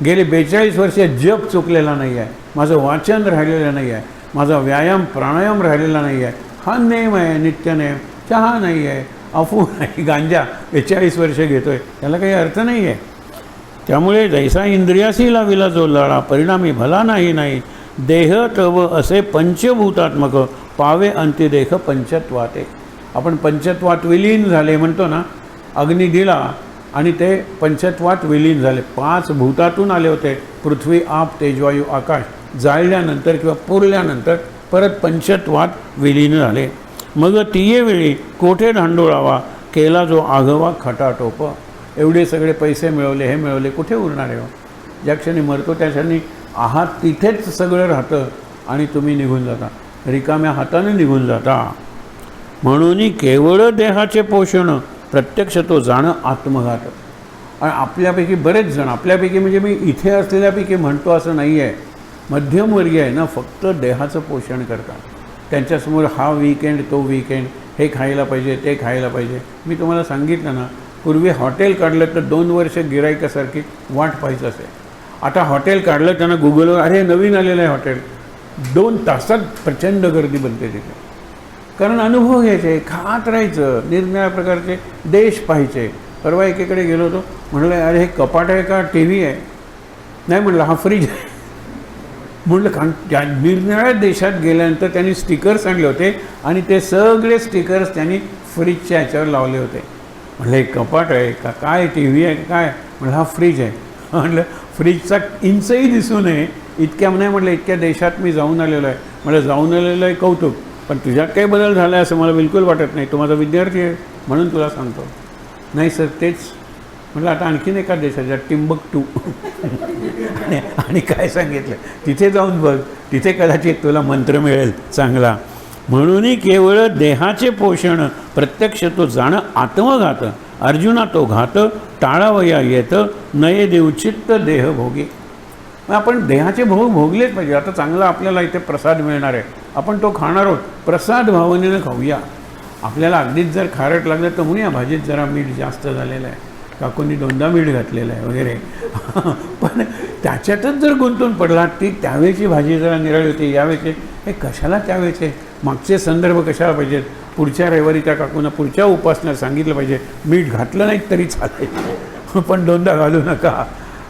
गेले 42 वर्षे जप चुकलेला नाही आहे. माझं वाचन राहिलेलं नाही आहे. माझा व्यायाम प्राणायाम राहिलेला नाही आहे. हा नेम आहे नित्यनेम. चहा नाही आहे, अफू नाही, गांजा 42 वर्षे घेतो आहे, त्याला काही अर्थ नाही आहे. त्यामुळे जैसा इंद्रियासी लाविला जो लळा, परिणामी भला नाही. देह तव असे पंचभूतात्मक, पावे अंत्यदेह पंचत्वाते. आपण पंचत्वात विलीन झाले म्हणतो ना, अग्नी दिला आणि ते पंचत्वात विलीन झाले. 5 भूतातून आले होते, पृथ्वी आप तेजवायू आकाश. जाळल्यानंतर किंवा पुरल्यानंतर परत पंचत्वात विलीन झाले. मग तिये वेळी कोठे धांडोळावा, केला जो आघवा खटाटोप. एवढे सगळे पैसे मिळवले, हे मिळवले, कुठे उरणार आहे? ज्या क्षणी मरतो त्या क्षणी आहात तिथेच सगळं राहतं आणि तुम्ही निघून जाता, रिकाम्या हाताने निघून जाता. म्हणून केवळ देहाचे पोषण, प्रत्यक्ष तो जाणं आत्मघात. आणि आपल्यापैकी बरेच जण, आपल्यापैकी म्हणजे मी इथे असलेल्यापैकी म्हणतो असं नाही आहे, मध्यमवर्गीय आहे ना, फक्त देहाचं पोषण करतात. त्यांच्यासमोर हा वीकेंड तो वीकेंड, हे खायला पाहिजे ते खायला पाहिजे. मी तुम्हाला सांगितलं ना, पूर्वी हॉटेल काढलं तर 2 वर्ष गिराईकासारखी वाट पाहायचं असे. आता हॉटेल काढलं, त्यांना गुगलवर अरे नवीन आलेलं आहे हॉटेल, 2 तासात प्रचंड गर्दी बनते तिथे. कारण अनुभव घ्यायचे, खात राहायचं, निरनिराळ्या प्रकारचे देश पाहायचे. परवा एकीकडे गेलो होतो, म्हटलं अरे हे कपाट आहे का टी व्ही आहे? नाही म्हटलं हा फ्रीज आहे. म्हटलं कारण त्या निरनिराळ्या देशात गेल्यानंतर त्यांनी स्टिकर्स आणले होते आणि ते सगळे स्टिकर्स त्यांनी फ्रीजच्या ह्याच्यावर लावले होते. म्हटलं हे कपाट आहे का काय, टी व्ही आहे काय? म्हटलं हा फ्रीज आहे. म्हटलं फ्रीजचा इंचही दिसू नये इतक्या नाही. म्हटलं इतक्या देशात मी जाऊन आलेलो आहे. म्हटलं जाऊन आलेलं आहे कौतुक, पण तुझ्यात काही बदल झाला आहे असं मला बिलकुल वाटत नाही. तू माझा विद्यार्थी आहे म्हणून तुला सांगतो. नाही सर तेच. म्हटलं आता आणखीन एका देशाच्या टिंबकटू आणि काय सांगितलं तिथे जाऊन बघ, तिथे कदाचित तुला मंत्र मिळेल चांगला. म्हणून केवळ देहाचे पोषण, प्रत्यक्ष तो जाणं आत्मघात. अर्जुना तो घात, टाळावया येत, नये देऊ चित्त देह भोगी. मग आपण देहाचे भोग भोगलेच पाहिजे. आता चांगला आपल्याला इथे प्रसाद मिळणार आहे, आपण तो खाणार आहोत, प्रसाद भावनेनं खाऊया. आपल्याला अगदीच जर खारट लागलं तर म्हणूया भाजीत जरा मीठ जास्त झालेलं आहे, काकूंनी 2दा मीठ घातलेलं आहे वगैरे. पण त्याच्यातच जर गुंतून पडला, ती त्यावेळची भाजी जरा निराळी होती, यावेळेचे हे कशाला त्यावेळेचे मागचे संदर्भ कशाला पाहिजेत. पुढच्या रविवारी त्या काकूंना पुढच्या उपासनेत सांगितलं पाहिजे मीठ घातलं नाही तरी चालेल, पण 2दा घालू नका.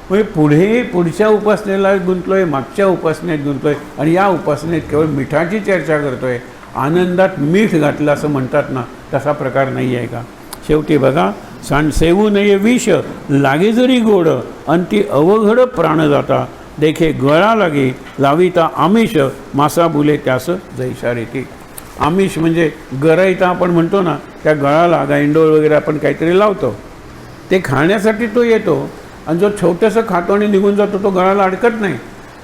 म्हणजे पुढच्या उपासनेला गुंतलो आहे, मागच्या उपासनेत गुंतलो आहे आणि या उपासनेत केवळ मिठाची चर्चा करतो आहे. आनंदात मीठ घातलं असं म्हणतात ना, तसा प्रकार नाही आहे का? शेवटी बघा, सेवू नये विष, लागे जरी गोड, अंती अवघड प्राण जाता, देखे गळा लागे, लाविता आमिष, मासा बुले त्यास जैशा रेती. आमिष म्हणजे गराईता आपण म्हणतो ना, त्या गळाला गायंडोळ वगैरे आपण काहीतरी लावतो, ते खाण्यासाठी तो येतो. आणि जो छोटंसं खातो आणि निघून जातो तो गळाला अडकत नाही.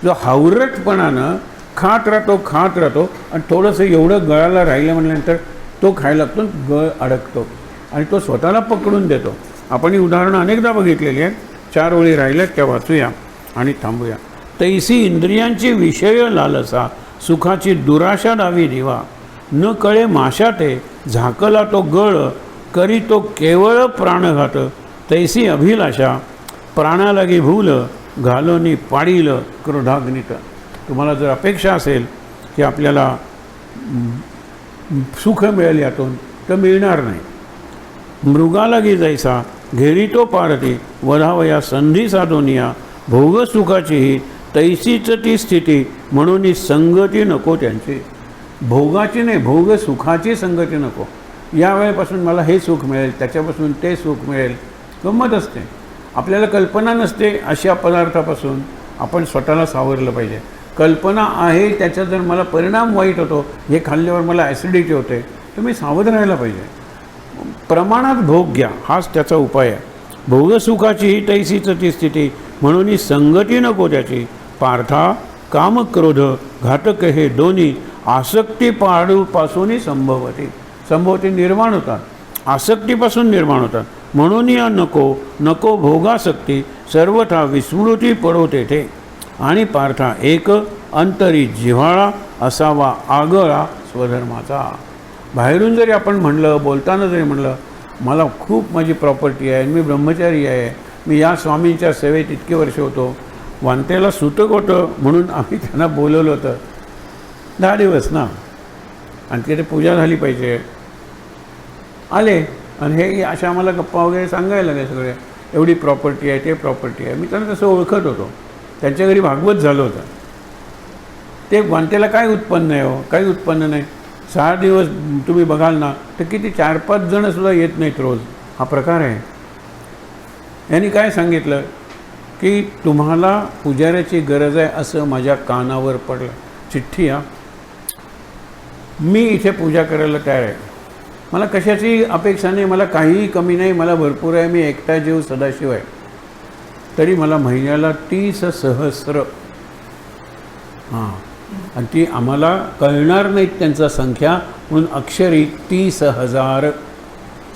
जो हावरटपणानं खात राहतो आणि थोडंसं एवढं गळाला राहिलं म्हटल्यानंतर तो खायला लागतो, गळ अडकतो आणि तो स्वतःला पकडून देतो. आपण ही उदाहरणं अनेकदा बघितलेली आहेत. 4 ओळी राहिल्यात त्या वाचूया आणि थांबूया. तैसी इंद्रियांची विषय लालसा, सुखाची दुराशा दावी दिवा, न कळे माशाते, झाकला तो गळ, करी तो केवळ प्राणघात, तैसी अभिलाषा प्राणा लागी भूल, घालोनी पाडील क्रोधाग्नीत. तुम्हाला जर अपेक्षा असेल की आपल्याला सुख मिळेल यातून, तर मिळणार नाही. मृगालागी जैसा घेरितो पारती, वधावया संधी साधोनिया, भोग सुखाचीही तैसीच ती स्थिती, म्हणून संगती नको त्यांची. भोगाची नाही, भोग सुखाची संगती नको. या वेळेपासून मला हे सुख मिळेल, त्याच्यापासून ते सुख मिळेल, गंमत असते. आपल्याला कल्पना नसते अशा पदार्थापासून आपण स्वतःला सावरलं पाहिजे. कल्पना आहे त्याचा जर मला परिणाम वाईट होतो, हे खाल्ल्यावर मला ॲसिडिटी होते, तर मी सावध राहायला पाहिजे. प्रमाणात भोग घ्या, हाच त्याचा उपाय आहे. भोगसुखाची ही तैसीच ती स्थिती, म्हणून संगती नको त्याची. पार्था काम क्रोध घातक हे दोन्ही, आसक्ती पाडूपासूनही संभवती निर्माण होतात, आसक्तीपासून निर्माण होतात. म्हणून या नको नको भोगासक्ती, सर्वथा विस्मृती पडो तेथे. आणि पार्था एक अंतरी जिव्हाळा, असावा आगळा स्वधर्माचा. बाहेरून जरी आपण म्हणलं, बोलताना जरी म्हणलं, मला खूप माझी प्रॉपर्टी आहे, मी ब्रह्मचारी आहे, मी या स्वामींच्या सेवेत इतके वर्ष होतो. वांतेला सुतक होतं म्हणून आम्ही त्यांना बोलवलं होतं 10 दिवस ना, आणि तिथे पूजा झाली पाहिजे. आले आणि हे अशा आम्हाला गप्पा वगैरे सांगायला लागले सगळे, एवढी प्रॉपर्टी आहे, ते प्रॉपर्टी आहे. मी त्यांना तसं ओळखत होतो, त्यांच्या घरी भागवत झालं होतं. ते वांतेला काय उत्पन्न आहे हो, काही उत्पन्न नाही. 6 दिवस तुम्ही बघाल ना, तर किती 4-5 जणसुद्धा येत नाहीत रोज. हा प्रकार आहे. यांनी काय सांगितलं की तुम्हाला पुजाऱ्याची गरज आहे असं माझ्या कानावर पडलं. चिठ्ठी हा, मी इथे पूजा करायला तयार आहे, मला कशाची अपेक्षा नाही, मला काहीही कमी नाही, मला भरपूर आहे, मी एकटा जीव सदाशिव आहे. तरी मला महिन्याला 30,000, हां, आणि ती आम्हाला कळणार नाहीत त्यांचा संख्या, म्हणून अक्षरी 30,000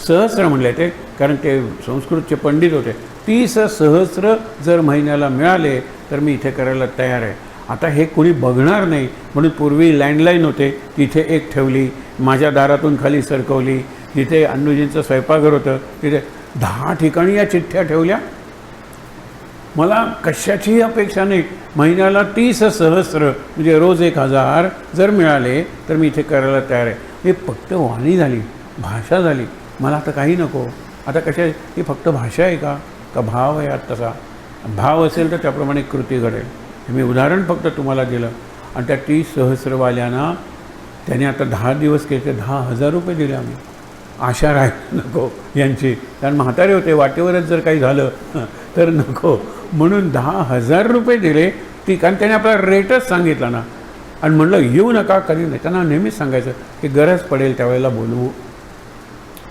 सहस्र म्हणले ते, कारण ते संस्कृतचे पंडित होते. 30,000 जर महिन्याला मिळाले तर मी इथे करायला तयार आहे. आता हे कोणी बघणार नाही म्हणून पूर्वी लँडलाईन होते, तिथे एक ठेवली, माझ्या दारातून खाली सरकवली. तिथे अन्नूजींचं स्वयंपाकघर होतं, तिथे 10 ठिकाणी या चिठ्ठ्या ठेवल्या. मला कशाचीही अपेक्षा नाही. महिन्याला 30,000 म्हणजे रोज 1,000 जर मिळाले तर मी इथे करायला तयार आहे. हे फक्त वाणी झाली, भाषा झाली. मला आता काही नको. आता कशा, ही फक्त भाषा आहे का भाव आहे? आता तसा भाव असेल तर त्याप्रमाणे कृती घडेल. मी उदाहरण फक्त तुम्हाला दिलं. आणि त्या 30,000वाल्यांना त्याने आता 10 दिवस केले, 10,000 रुपये दिले आम्ही. आशा राहायला नको यांची, कारण म्हातारे होते, वाटेवरच जर काही झालं तर नको म्हणून 10,000 रुपये दिले. ती कारण त्याने आपला रेटच सांगितला ना, आणि म्हणलं येऊ नका कधी नाही. त्यांना नेहमीच सांगायचं की गरज पडेल त्यावेळेला बोलवू,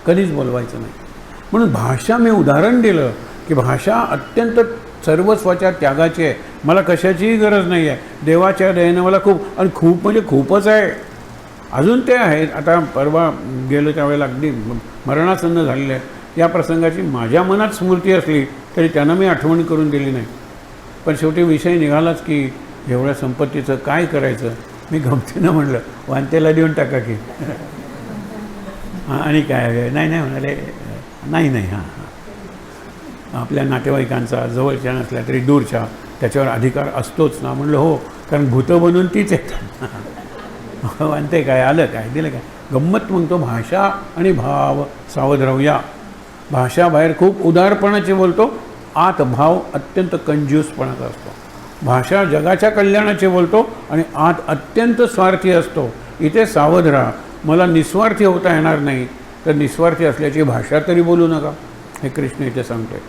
कधीच बोलवायचं नाही. म्हणून भाषा मी उदाहरण दिलं की भाषा अत्यंत सर्वस्वाच्या त्यागाची आहे. मला कशाचीही गरज नाही आहे. देवाच्या दयेनं मला खूप, आणि खूप म्हणजे खूपच आहे. अजून ते आहेत. आता परवा गेलो त्यावेळेला अगदी मरणासन्न झालेले आहे. या प्रसंगाची माझ्या मनात स्मृती असली तरी त्यांना मी आठवण करून दिली नाही. पण शेवटी विषय निघालाच की एवढ्या संपत्तीचं काय करायचं. मी गमतीनं म्हणलं वांतेला देऊन टाका की. आणि काय नाही नाही म्हणाले, नाही नाही, हां हां, आपल्या नातेवाईकांचा जवळच्या नसल्या तरी दूरच्या त्याच्यावर अधिकार असतोच ना. म्हणलं हो, कारण भूतं बनून तीच येतात. वांते काय आलं, काय दिलं काय. गंमत म्हणतो भाषा आणि भाव सावध राहूया. भाषा बाहेर खूप उदारपणाचे बोलतो, आत भाव अत्यंत कंजूसपणाचा असतो. भाषा जगाच्या कल्याणाचे बोलतो आणि आत अत्यंत स्वार्थी असतो. इथे सावध राहा. मला निस्वार्थी होता येणार नाही, तर निस्वार्थी असल्याची भाषा तरी बोलू नका, हे कृष्ण इथे सांगतोय.